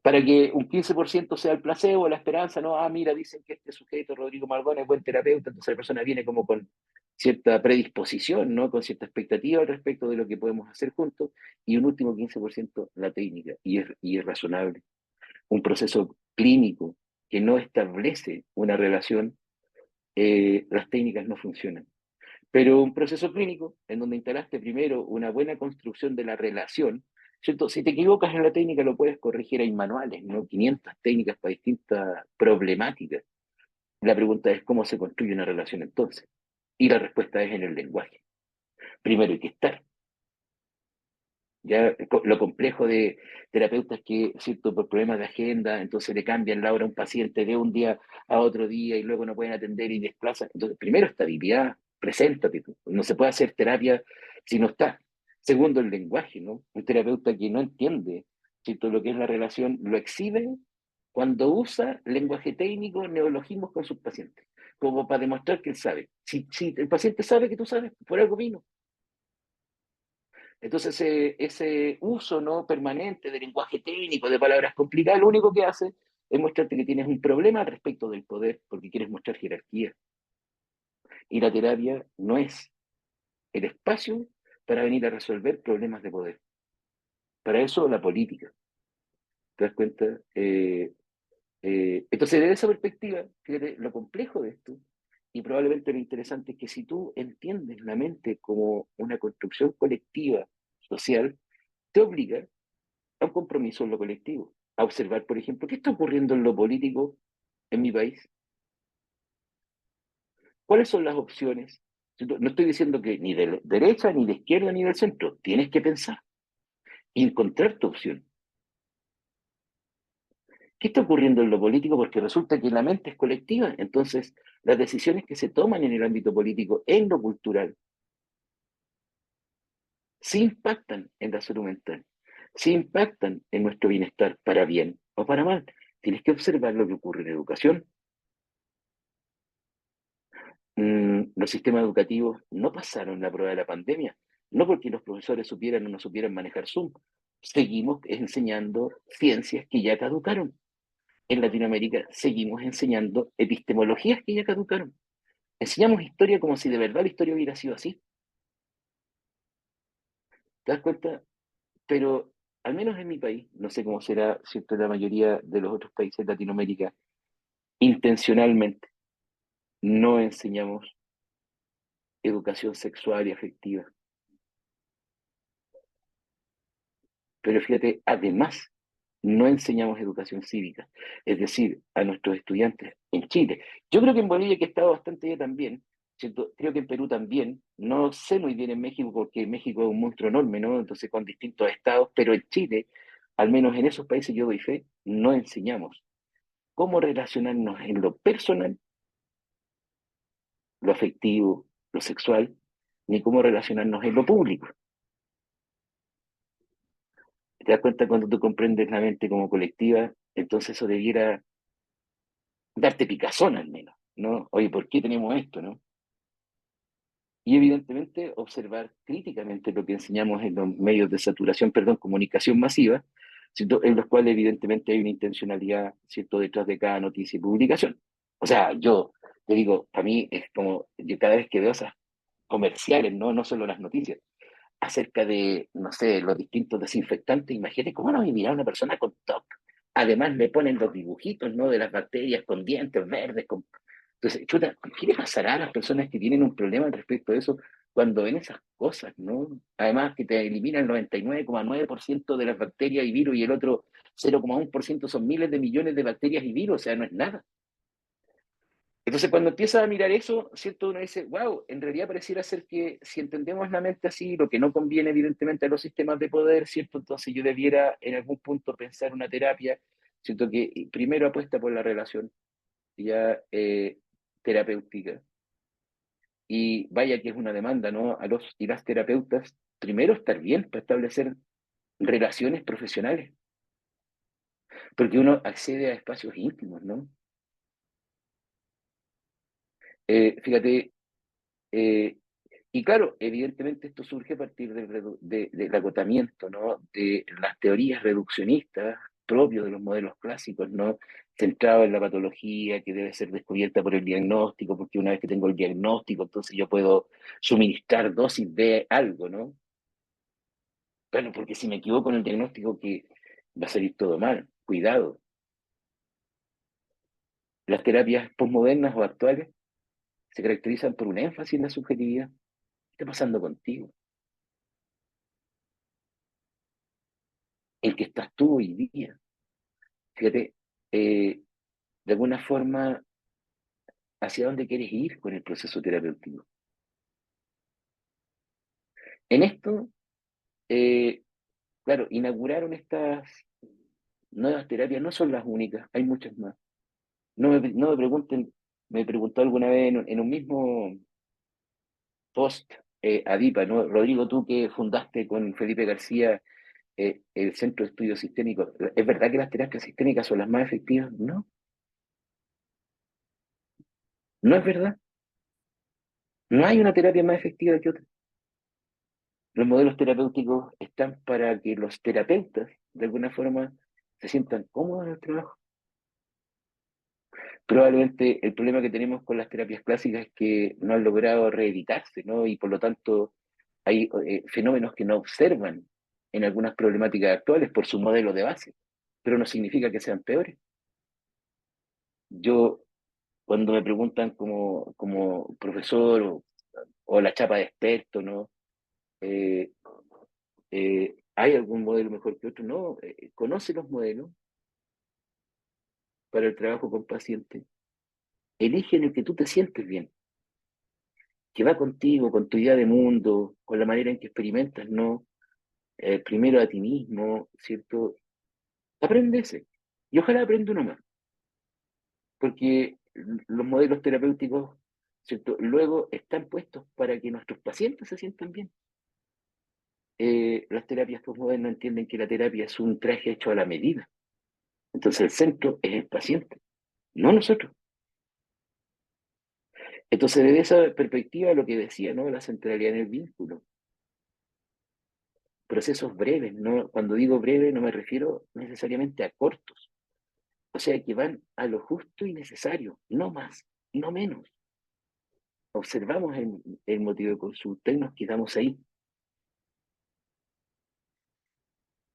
Para que un 15% sea el placebo, la esperanza, no, mira, dicen que este sujeto, Rodrigo Maldonado, es buen terapeuta, entonces la persona viene como con cierta predisposición, ¿no? Con cierta expectativa al respecto de lo que podemos hacer juntos, y un último 15% la técnica, y es razonable. Un proceso clínico que no establece una relación, las técnicas no funcionan. Pero un proceso clínico en donde instalaste primero una buena construcción de la relación, ¿cierto? Si te equivocas en la técnica lo puedes corregir, hay manuales, ¿no? 500 técnicas para distintas problemáticas. La pregunta es cómo se construye una relación entonces. Y la respuesta es en el lenguaje. Primero hay que estar. Ya lo complejo de terapeutas que, cierto, por problemas de agenda, entonces le cambian la hora a un paciente de un día a otro día y luego no pueden atender y desplazan. Entonces, primero, estabilidad, preséntate tú. No se puede hacer terapia si no está. Segundo, el lenguaje, ¿no? Un terapeuta que no entiende, cierto, lo que es la relación, lo exhibe cuando usa lenguaje técnico, neologismos con sus pacientes, como para demostrar que él sabe. Si el paciente sabe que tú sabes, por algo vino. Entonces, ese uso no permanente de lenguaje técnico, de palabras complicadas, lo único que hace es mostrarte que tienes un problema respecto del poder, porque quieres mostrar jerarquía. Y la terapia no es el espacio para venir a resolver problemas de poder. Para eso la política. ¿Te das cuenta? Entonces, desde esa perspectiva, fíjate lo complejo de esto, y probablemente lo interesante es que si tú entiendes la mente como una construcción colectiva, social, te obliga a un compromiso en lo colectivo, a observar, por ejemplo, qué está ocurriendo en lo político en mi país, cuáles son las opciones. No estoy diciendo que ni de derecha, ni de izquierda, ni del centro. Tienes que pensar y encontrar tu opción. ¿Qué está ocurriendo en lo político? Porque resulta que la mente es colectiva. Entonces, las decisiones que se toman en el ámbito político, en lo cultural, sí impactan en la salud mental, sí impactan en nuestro bienestar, para bien o para mal. Tienes que observar lo que ocurre en educación. Los sistemas educativos no pasaron la prueba de la pandemia, no porque los profesores supieran o no supieran manejar Zoom. Seguimos enseñando ciencias que ya caducaron. En Latinoamérica seguimos enseñando epistemologías que ya caducaron. Enseñamos historia como si de verdad la historia hubiera sido así. ¿Te das cuenta? Pero al menos en mi país, no sé cómo será, cierto, la mayoría de los otros países de Latinoamérica, intencionalmente no enseñamos educación sexual y afectiva. Pero fíjate, además, no enseñamos educación cívica, es decir, a nuestros estudiantes en Chile. Yo creo que en Bolivia, que he estado bastante bien también, ¿cierto? Creo que en Perú también, no sé muy bien en México, porque México es un monstruo enorme, ¿no? Entonces, con distintos estados, pero en Chile, al menos en esos países yo doy fe, no enseñamos cómo relacionarnos en lo personal, lo afectivo, lo sexual, ni cómo relacionarnos en lo público. ¿Te das cuenta cuando tú comprendes la mente como colectiva? Entonces eso debiera darte picazón al menos, ¿no? Oye, ¿por qué tenemos esto, no? Y evidentemente observar críticamente lo que enseñamos en los medios de saturación, perdón, comunicación masiva, ¿cierto? En los cuales evidentemente hay una intencionalidad, ¿cierto?, detrás de cada noticia y publicación. O sea, yo te digo, para mí es como, yo cada vez que veo esas comerciales, ¿no? No solo las noticias, acerca de, no sé, los distintos desinfectantes, imagínate cómo no va a mirar a una persona con TOC. Además le ponen los dibujitos, ¿no? De las bacterias con dientes verdes, con... Entonces, chuta, ¿qué le pasará a las personas que tienen un problema respecto a eso cuando ven esas cosas, ¿no? Además que te eliminan el 99,9% de las bacterias y virus y el otro 0,1% son miles de millones de bacterias y virus, o sea, no es nada. Entonces, cuando empiezas a mirar eso, ¿cierto? Uno dice, wow, en realidad pareciera ser que si entendemos la mente así, lo que no conviene evidentemente a los sistemas de poder, ¿cierto? Entonces yo debiera en algún punto pensar una terapia, ¿cierto? Que primero apuesta por la relación ya terapéutica. Y vaya que es una demanda, ¿no? A los y las terapeutas, primero estar bien para establecer relaciones profesionales, porque uno accede a espacios íntimos, ¿no? Fíjate, eh, Y claro, evidentemente esto surge a partir del agotamiento, ¿no? De las teorías reduccionistas propios de los modelos clásicos, ¿no? Centrado en la patología que debe ser descubierta por el diagnóstico, porque una vez que tengo el diagnóstico, entonces yo puedo suministrar dosis de algo, ¿no? Claro, porque si me equivoco en el diagnóstico, que va a salir todo mal. Cuidado. Las terapias postmodernas o actuales se caracterizan por un énfasis en la subjetividad. ¿Qué está pasando contigo? ¿En qué estás tú hoy día? Fíjate, de alguna forma, hacia dónde quieres ir con el proceso terapéutico. En esto, eh, claro, inauguraron estas nuevas terapias, no son las únicas, hay muchas más. No me pregunten, me preguntó alguna vez en un mismo post ADIPA, ¿no? Rodrigo, tú que fundaste con Felipe García el Centro de Estudios Sistémicos, ¿es verdad que las terapias sistémicas son las más efectivas? No, no es verdad. No hay una terapia más efectiva que otra. Los modelos terapéuticos están para que los terapeutas, de alguna forma, se sientan cómodos en el trabajo. Probablemente el problema que tenemos con las terapias clásicas es que no han logrado reeditarse, ¿no? Y por lo tanto hay fenómenos que no observan en algunas problemáticas actuales por su modelo de base, pero no significa que sean peores. Yo, cuando me preguntan como profesor o la chapa de experto, ¿no? Eh, ¿Hay algún modelo mejor que otro? No, conoce los modelos para el trabajo con pacientes, elige en el que tú te sientes bien, que va contigo, con tu idea de mundo, con la manera en que experimentas, ¿no? Primero a ti mismo, ¿cierto? Aprende ese. Y ojalá aprenda uno más, porque los modelos terapéuticos, ¿cierto? Luego están puestos para que nuestros pacientes se sientan bien. Las terapias postmodernas entienden que la terapia es un traje hecho a la medida. Entonces el centro es el paciente, no nosotros. Entonces, desde esa perspectiva, lo que decía, ¿no? La centralidad en el vínculo. Procesos breves, ¿no? Cuando digo breve no me refiero necesariamente a cortos. O sea, que van a lo justo y necesario, no más, no menos. Observamos el motivo de consulta y nos quedamos ahí.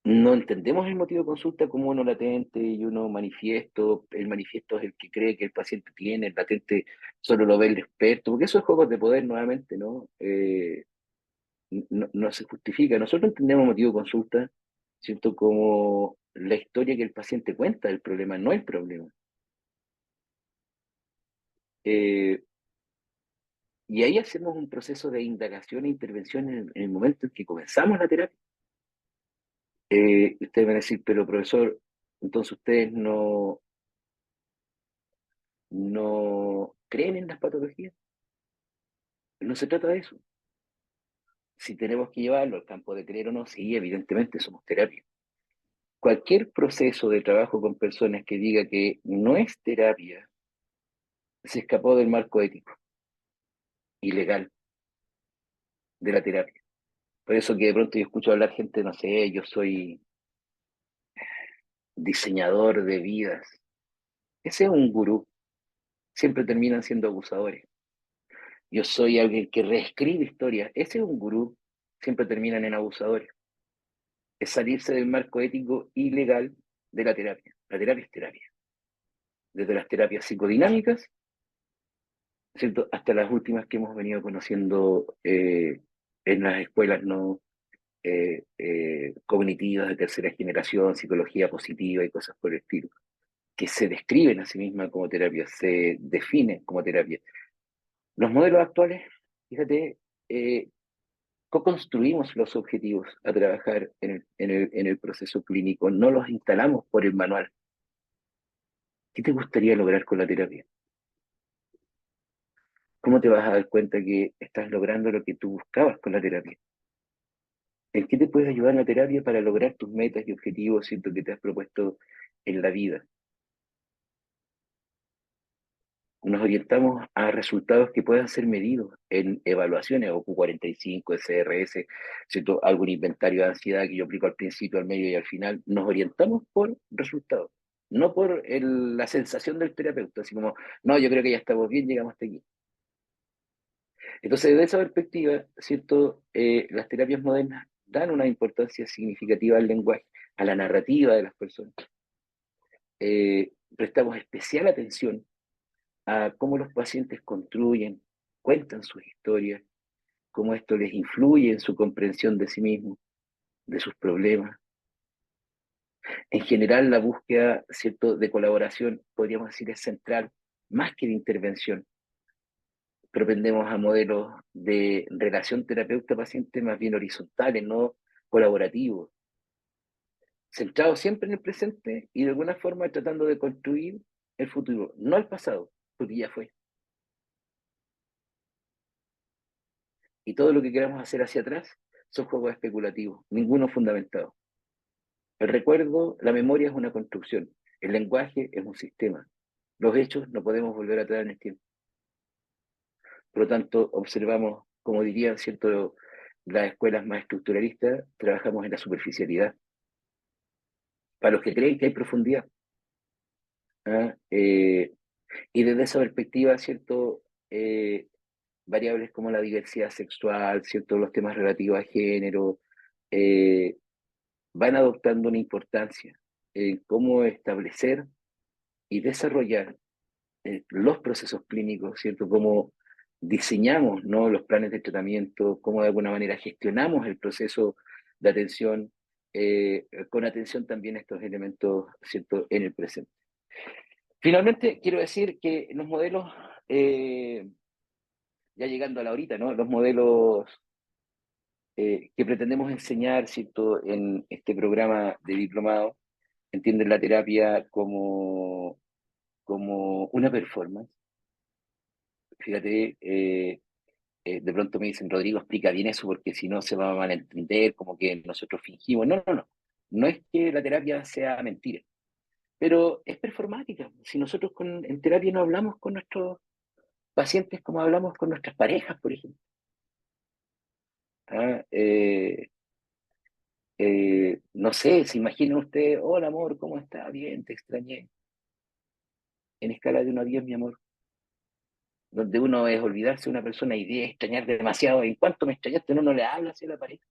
No entendemos el motivo de consulta como uno latente y uno manifiesto. El manifiesto es el que cree que el paciente tiene, el latente solo lo ve el experto, porque esos juegos de poder nuevamente, ¿no? No se justifica. Nosotros entendemos motivo de consulta, ¿cierto? Como la historia que el paciente cuenta del problema, no el problema. Eh, y ahí hacemos un proceso de indagación e intervención en el momento en que comenzamos la terapia. Ustedes van a decir, pero profesor, entonces ustedes no creen en las patologías. No se trata de eso. Si tenemos que llevarlo al campo de creer o no, sí, evidentemente somos terapia. Cualquier proceso de trabajo con personas que diga que no es terapia, se escapó del marco ético y legal de la terapia. Por eso que de pronto yo escucho hablar gente, no sé, yo soy diseñador de vidas. Ese es un gurú. Siempre terminan siendo abusadores. Yo soy alguien que reescribe historias. Ese es un gurú. Siempre terminan en abusadores. Es salirse del marco ético y legal de la terapia. La terapia es terapia. Desde las terapias psicodinámicas, ¿cierto? Hasta las últimas que hemos venido conociendo en las escuelas no cognitivas de tercera generación, psicología positiva y cosas por el estilo, que se describen a sí mismas como terapia, se definen como terapia. Los modelos actuales, fíjate, eh, co-construimos los objetivos a trabajar en el proceso clínico, no los instalamos por el manual. ¿Qué te gustaría lograr con la terapia? ¿Cómo te vas a dar cuenta que estás logrando lo que tú buscabas con la terapia? ¿En qué te puede ayudar la terapia para lograr tus metas y objetivos, siento que te has propuesto en la vida? nos orientamos a resultados que puedan ser medidos en evaluaciones, o Q45, SRS, ¿cierto? Algún inventario de ansiedad que yo aplico al principio, al medio y al final. Nos orientamos por resultados, no por la sensación del terapeuta, así como, no, yo creo que ya estamos bien, llegamos hasta aquí. Entonces, desde esa perspectiva, ¿cierto? Las terapias modernas dan una importancia significativa al lenguaje, a la narrativa de las personas. Prestamos especial atención a cómo los pacientes construyen, cuentan sus historias, cómo esto les influye en su comprensión de sí mismos, de sus problemas. En general, la búsqueda, ¿cierto?, de colaboración, podríamos decir, es central, más que de intervención. Propendemos a modelos de relación terapeuta-paciente más bien horizontales, no colaborativos, centrados siempre en el presente y de alguna forma tratando de construir el futuro, no el pasado, porque ya fue. Y todo lo que queramos hacer hacia atrás son juegos especulativos, ninguno fundamentado. El recuerdo, la memoria es una construcción, el lenguaje es un sistema. Los hechos no podemos volver atrás en el tiempo. Por lo tanto, observamos, como dirían cierto, las escuelas más estructuralistas, trabajamos en la superficialidad. Para los que creen que hay profundidad. ¿Ah? Y desde esa perspectiva, ¿cierto? Variables como la diversidad sexual, ¿cierto? Los temas relativos a género, eh, van adoptando una importancia en cómo establecer y desarrollar los procesos clínicos, ¿cierto? Cómo diseñamos, ¿no?, los planes de tratamiento, cómo de alguna manera gestionamos el proceso de atención, con atención también a estos elementos, ¿cierto?, en el presente. Finalmente, quiero decir que los modelos, ya llegando a la horita, ¿no?, los modelos que pretendemos enseñar, ¿cierto?, en este programa de diplomado, entienden la terapia como una performance. Fíjate, de pronto me dicen, Rodrigo, explica bien eso porque si no se va a malentender, como que nosotros fingimos. No, no, no. No es que la terapia sea mentira, pero es performática. Si nosotros en terapia no hablamos con nuestros pacientes como hablamos con nuestras parejas, por ejemplo. ¿Ah? No sé, se imagina usted, hola amor, ¿cómo está? Bien, te extrañé. En escala de 1 a 10, mi amor, donde uno es olvidarse de una persona y de extrañar demasiado. En cuanto me extrañaste, uno no le habla hacia la pareja.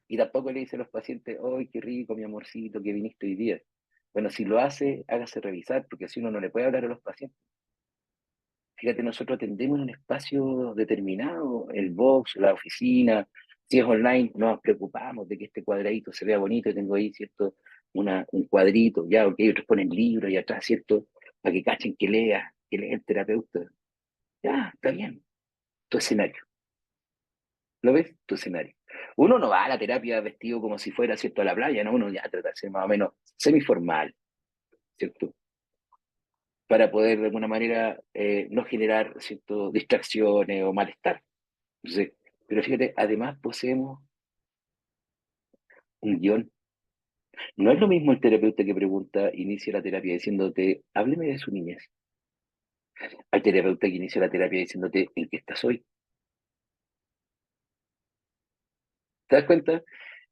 Y tampoco le dice a los pacientes, ¡ay, qué rico, mi amorcito, que viniste hoy día! Bueno, si lo hace, hágase revisar, porque así uno no le puede hablar a los pacientes. Fíjate, nosotros atendemos en un espacio determinado, el box, la oficina, si es online, no nos preocupamos de que este cuadradito se vea bonito, y tengo ahí, ¿cierto? Un cuadrito, ya, ok, otros ponen libros y atrás, ¿cierto? Para que cachen que lea el terapeuta. Ya, está bien, tu escenario. ¿Lo ves? Tu escenario. Uno no va a la terapia vestido como si fuera, ¿cierto?, a la playa, ¿no? Uno ya trata de ser más o menos semiformal, ¿cierto? Para poder de alguna manera no generar, ¿cierto?, distracciones o malestar. Entonces, pero fíjate, además poseemos un guión. No es lo mismo el terapeuta que pregunta, inicia la terapia diciéndote, hábleme de su niñez, al terapeuta que inicia la terapia diciéndote, ¿en qué estás hoy? ¿Te das cuenta?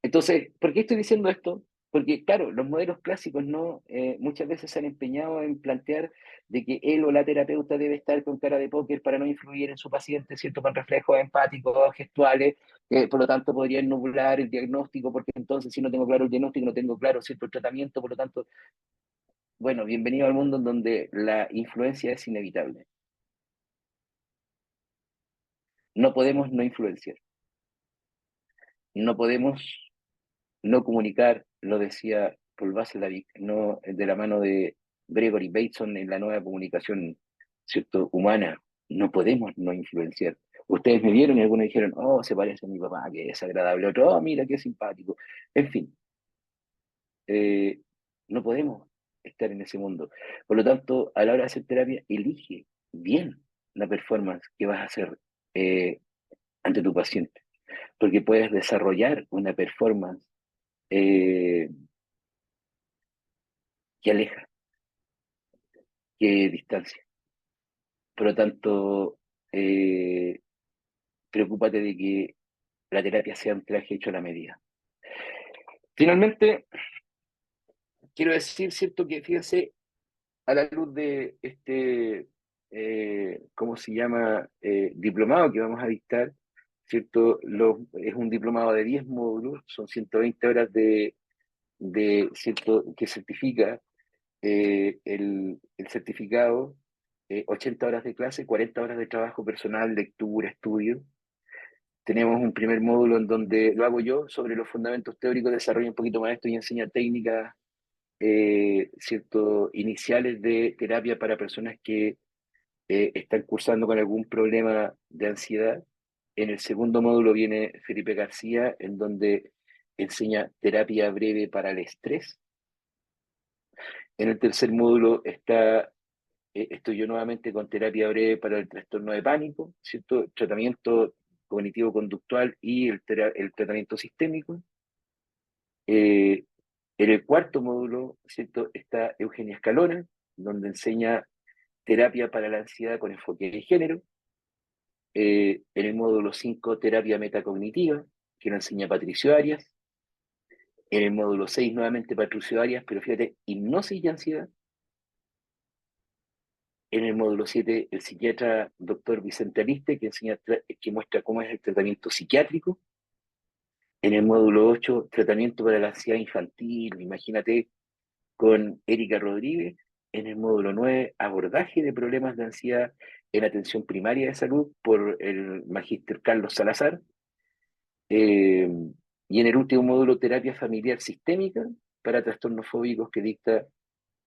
Entonces, ¿por qué estoy diciendo esto? Porque, claro, los modelos clásicos no muchas veces se han empeñado en plantear de que él o la terapeuta debe estar con cara de póker para no influir en su paciente, ¿cierto? Con reflejos empáticos, gestuales, por lo tanto podrían nublar el diagnóstico, porque entonces si no tengo claro el diagnóstico, no tengo claro, ¿cierto?, el tratamiento, por lo tanto, bueno, bienvenido al mundo en donde la influencia es inevitable. No podemos no influenciar, no podemos no comunicar, lo decía Paul Watzlawick, no, de la mano de Gregory Bateson en la nueva comunicación, ¿cierto?, humana. No podemos no influenciar. Ustedes me vieron y algunos dijeron, oh, se parece a mi papá, qué desagradable. Otro, oh, mira, qué simpático. En fin, eh, no podemos estar en ese mundo. Por lo tanto, a la hora de hacer terapia, elige bien la performance que vas a hacer eh, ante tu paciente, porque puedes desarrollar una performance eh, que aleja, que distancia. Por lo tanto, preocúpate de que la terapia sea un traje hecho a la medida. Finalmente, quiero decir, ¿cierto? Que fíjense, a la luz de este, ¿cómo se llama? Diplomado que vamos a dictar, ¿cierto? Es un diplomado de 10 módulos, son 120 horas ¿cierto? Que certifica el certificado, 80 horas de clase, 40 horas de trabajo personal, lectura, estudio. Tenemos un primer módulo en donde lo hago yo sobre los fundamentos teóricos, desarrollo un poquito más esto y enseña técnicas, ¿cierto? Iniciales de terapia para personas que están cursando con algún problema de ansiedad. En el segundo módulo viene Felipe García, en donde enseña terapia breve para el estrés. En el tercer módulo estoy yo nuevamente con terapia breve para el trastorno de pánico, ¿cierto? Tratamiento cognitivo-conductual y el tratamiento sistémico. En el cuarto módulo, ¿cierto? Está Eugenia Escalona, donde enseña terapia para la ansiedad con enfoque de género. En el módulo 5 terapia metacognitiva, que lo enseña Patricio Arias. En el módulo 6 nuevamente Patricio Arias, pero fíjate, hipnosis y ansiedad. En el módulo 7 el psiquiatra doctor Vicente Aliste, que muestra cómo es el tratamiento psiquiátrico. En el módulo 8 tratamiento para la ansiedad infantil, imagínate, con Erika Rodríguez. En el módulo 9 abordaje de problemas de ansiedad en atención primaria de salud, por el magíster Carlos Salazar. Eh, y en el último módulo, terapia familiar sistémica para trastornos fóbicos, que dicta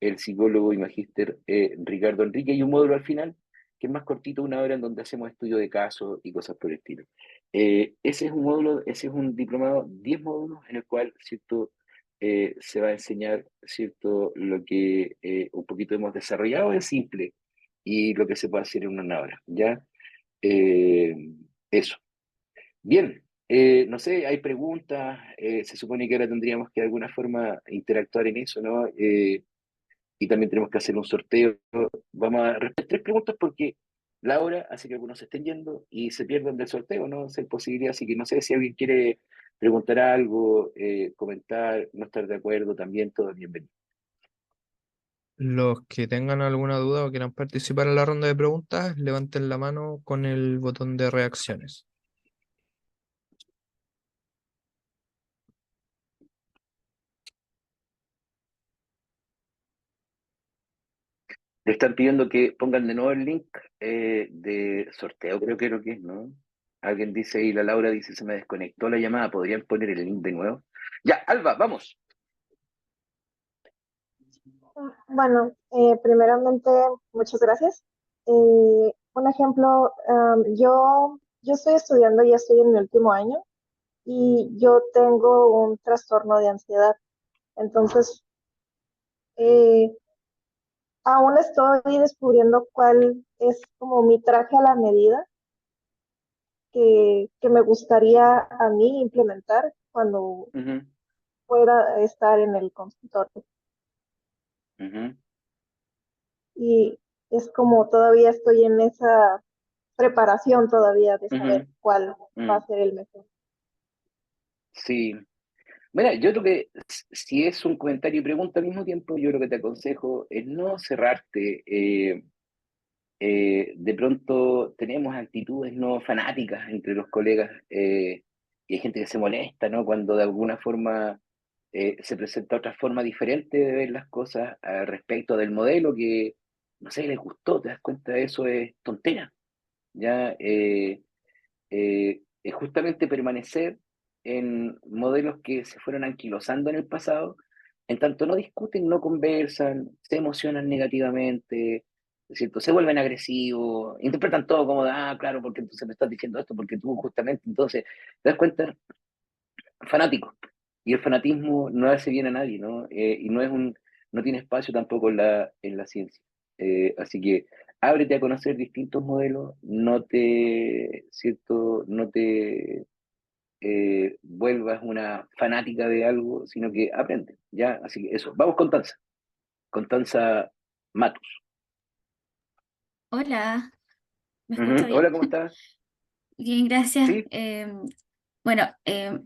el psicólogo y magíster Ricardo Enrique, y un módulo al final, que es más cortito, 1 hora, en donde hacemos estudio de casos y cosas por el estilo. Ese es un módulo, ese es un diplomado, 10 módulos, en el cual, ¿cierto? Se va a enseñar, ¿cierto? Lo que un poquito hemos desarrollado en simple y lo que se puede hacer en 1 hora, ¿ya? Eh, Eso. Bien, no sé, hay preguntas, se supone que ahora tendríamos que de alguna forma interactuar en eso, ¿no? Y también tenemos que hacer un sorteo. Vamos a responder 3 preguntas porque la hora hace que algunos se estén yendo y se pierdan del sorteo, ¿no? Hay posibilidad, así que no sé si alguien quiere preguntar algo, comentar, no estar de acuerdo, también todo es bienvenido. Los que tengan alguna duda o quieran participar en la ronda de preguntas, levanten la mano con el botón de reacciones. Le están pidiendo que pongan de nuevo el link de sorteo, creo que es, ¿no? Alguien dice ahí, la Laura dice, se me desconectó la llamada, ¿podrían poner el link de nuevo? Ya, Alba, vamos. Bueno, primeramente, muchas gracias. Un ejemplo, yo estoy estudiando, ya estoy en mi último año y yo tengo un trastorno de ansiedad. Entonces, eh, aún estoy descubriendo cuál es como mi traje a la medida que me gustaría a mí implementar cuando Ujú, pueda estar en el consultorio. ujú, Y es como todavía estoy en esa preparación todavía de saber ujú, cuál va ujú. a ser el mejor. Sí. Mira, yo creo que si es un comentario y pregunta al mismo tiempo, yo creo que te aconsejo es no cerrarte. De pronto tenemos actitudes no fanáticas entre los colegas, y hay gente que se molesta, ¿no? Cuando de alguna forma se presenta otra forma diferente de ver las cosas al respecto del modelo que, no sé, les gustó, te das cuenta, eso es tontera, ¿ya? Es justamente permanecer en modelos que se fueron anquilosando en el pasado, en tanto no discuten, no conversan, se emocionan negativamente, ¿es cierto? Se vuelven agresivos, interpretan todo como, ah, claro, porque entonces me estás diciendo esto, porque tú justamente, entonces, ¿te das cuenta? Fanáticos. Y el fanatismo no hace bien a nadie, ¿no? Y no tiene espacio tampoco en la ciencia. Así que ábrete a conocer distintos modelos, ¿cierto? No te vuelvas una fanática de algo, sino que aprende, ¿ya? Así que eso. Vamos con Tanza Matus. Hola, ¿Me escucha bien? Hola, ¿cómo estás? Bien, gracias. Sí. Bueno,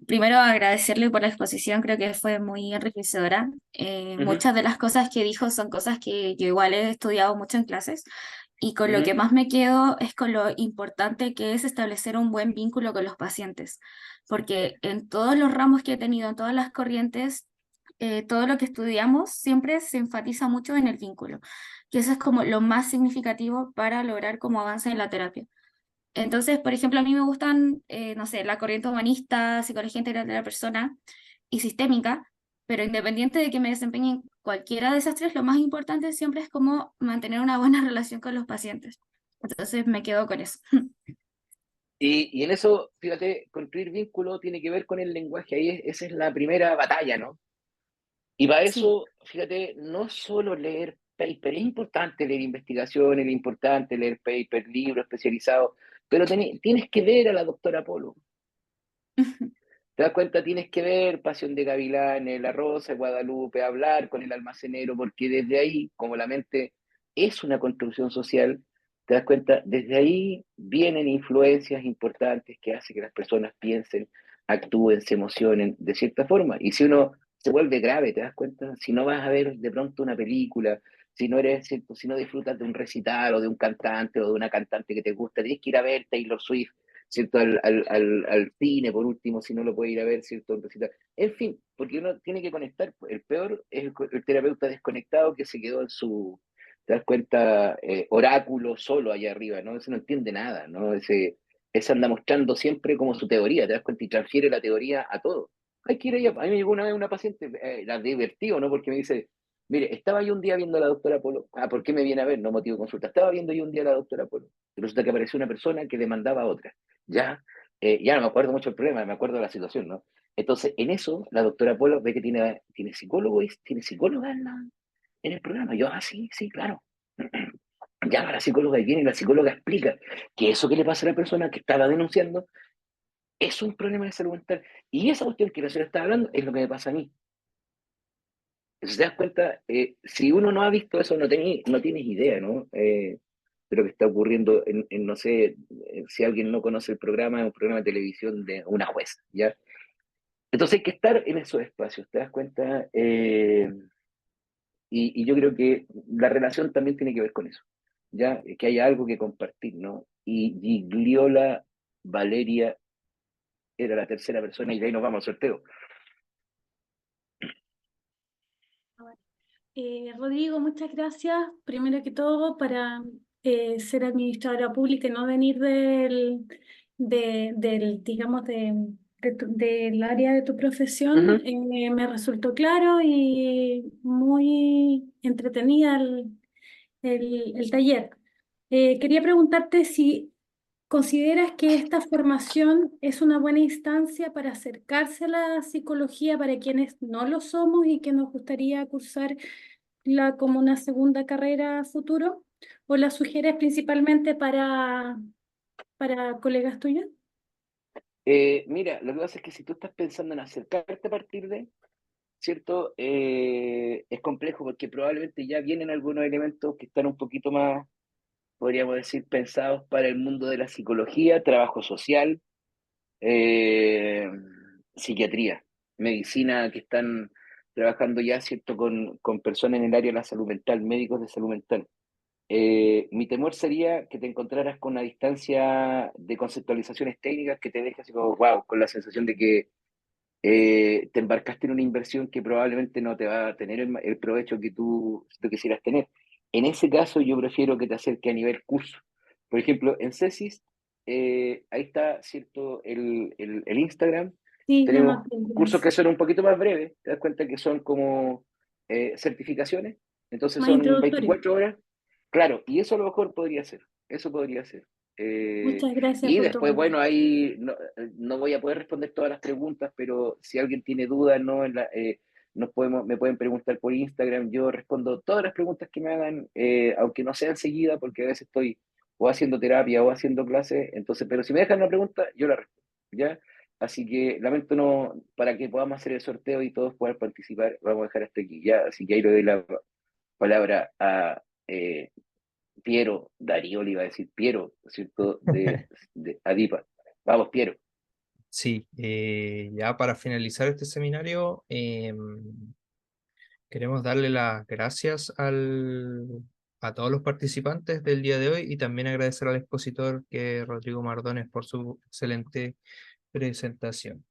primero agradecerle por la exposición, creo que fue muy enriquecedora. Ujú, Muchas de las cosas que dijo son cosas que yo igual he estudiado mucho en clases y con lo que ujú. más me quedo es con lo importante que es establecer un buen vínculo con los pacientes, porque en todos los ramos que he tenido, en todas las corrientes, todo lo que estudiamos siempre se enfatiza mucho en el vínculo, que eso es como lo más significativo para lograr como avance en la terapia. Entonces, por ejemplo, a mí me gustan, no sé, la corriente humanista, psicología integral de la persona y sistémica, pero independiente de que me desempeñe en cualquiera de esas tres, lo más importante siempre es como mantener una buena relación con los pacientes. Entonces me quedo con eso. Y en eso, fíjate, construir vínculo tiene que ver con el lenguaje, esa es la primera batalla, ¿no? Y para Sí. eso, fíjate, no solo leer paper, es importante leer investigaciones, es importante leer paper, libros especializados, pero tienes que ver a la doctora Polo. ¿Te das cuenta? Tienes que ver Pasión de Gavilanes, La Rosa de Guadalupe, hablar con el almacenero, porque desde ahí, como la mente es una construcción social, te das cuenta, desde ahí vienen influencias importantes que hacen que las personas piensen, actúen, se emocionen de cierta forma. Y si uno se vuelve grave, ¿te das cuenta? Si no vas a ver de pronto una película, si no eres, ¿cierto? Si no disfrutas de un recital o de un cantante o de una cantante que te gusta, tienes que ir a ver Taylor Swift, ¿cierto? Al cine, por último, si no lo puede ir a ver, ¿cierto? En fin, porque uno tiene que conectar. El peor es el terapeuta desconectado que se quedó en su, te das cuenta, oráculo solo allá arriba, ¿no? Ese no entiende nada, ¿no? Ese anda mostrando siempre como su teoría, te das cuenta, y transfiere la teoría a todo. Hay que ir allá. A mí me llegó una vez una paciente, la divertido, ¿no? Porque me dice, mire, estaba yo un día viendo a la doctora Polo. Ah, ¿por qué me viene a ver? No motivo de consulta. Estaba viendo yo un día a la doctora Polo. Y resulta que apareció una persona que demandaba a otra. Ya, ya no me acuerdo mucho el problema, me acuerdo de la situación, ¿no? Entonces, en eso, la doctora Polo ve que tiene psicólogo, tiene psicóloga en el programa. Yo, sí, sí, claro. Llama a la psicóloga y viene y la psicóloga explica que eso que le pasa a la persona que estaba denunciando es un problema de salud mental. Y esa cuestión que la señora está hablando es lo que me pasa a mí. Si te das cuenta, si uno no ha visto eso, no tienes idea, ¿no? De lo que está ocurriendo no sé, si alguien no conoce el programa, es un programa de televisión de una jueza, ¿ya? Entonces hay que estar en esos espacios, ¿te das cuenta? Y yo creo que la relación también tiene que ver con eso, ¿ya? Que haya algo que compartir, ¿no? Y Gigliola Valeria era la tercera persona y de ahí nos vamos al sorteo. Rodrigo, muchas gracias. Primero que todo, para ser administradora pública y no venir digamos, del área de tu profesión, Ujú. me resultó claro y muy entretenida el taller. Quería preguntarte si consideras que esta formación es una buena instancia para acercarse a la psicología para quienes no lo somos y que nos gustaría cursar como una segunda carrera a futuro, o la sugieres principalmente para colegas tuyos. Mira, lo que pasa es que si tú estás pensando en acercarte a partir de, ¿cierto? Es complejo porque probablemente ya vienen algunos elementos que están un poquito más, podríamos decir, pensados para el mundo de la psicología, trabajo social, eh, psiquiatría, medicina, que están trabajando ya, ¿cierto?, con personas en el área de la salud mental, médicos de salud mental. Mi temor sería que te encontraras con una distancia de conceptualizaciones técnicas que te deje así como, wow, con la sensación de que te embarcaste en una inversión que probablemente no te va a tener el provecho que tú quisieras tener. En ese caso, yo prefiero que te acerque a nivel curso. Por ejemplo, en CESIS, ahí está, ¿cierto? El Instagram. Sí, lo Tenemos noté, cursos que gracias. son un poquito más breves, te das cuenta que son como certificaciones, entonces Más son introductorio. 24 horas. Claro, y eso a lo mejor podría ser, eso podría ser. Muchas gracias Y por tu después, aporte. bueno, ahí no voy a poder responder todas las preguntas, pero si alguien tiene dudas, ¿no? Me pueden preguntar por Instagram, yo respondo todas las preguntas que me hagan, aunque no sean seguidas, porque a veces estoy o haciendo terapia o haciendo clases, entonces, pero si me dejan una pregunta, yo la respondo, ¿ya? Así que lamento no, para que podamos hacer el sorteo y todos puedan participar, vamos a dejar hasta aquí, ¿ya? Así que ahí le doy la palabra a Piero, Darío le iba a decir Piero, ¿cierto? De Adipa. Vamos, Piero. Sí, ya para finalizar este seminario, queremos darle las gracias a todos los participantes del día de hoy y también agradecer al expositor que es Rodrigo Mardones por su excelente presentación.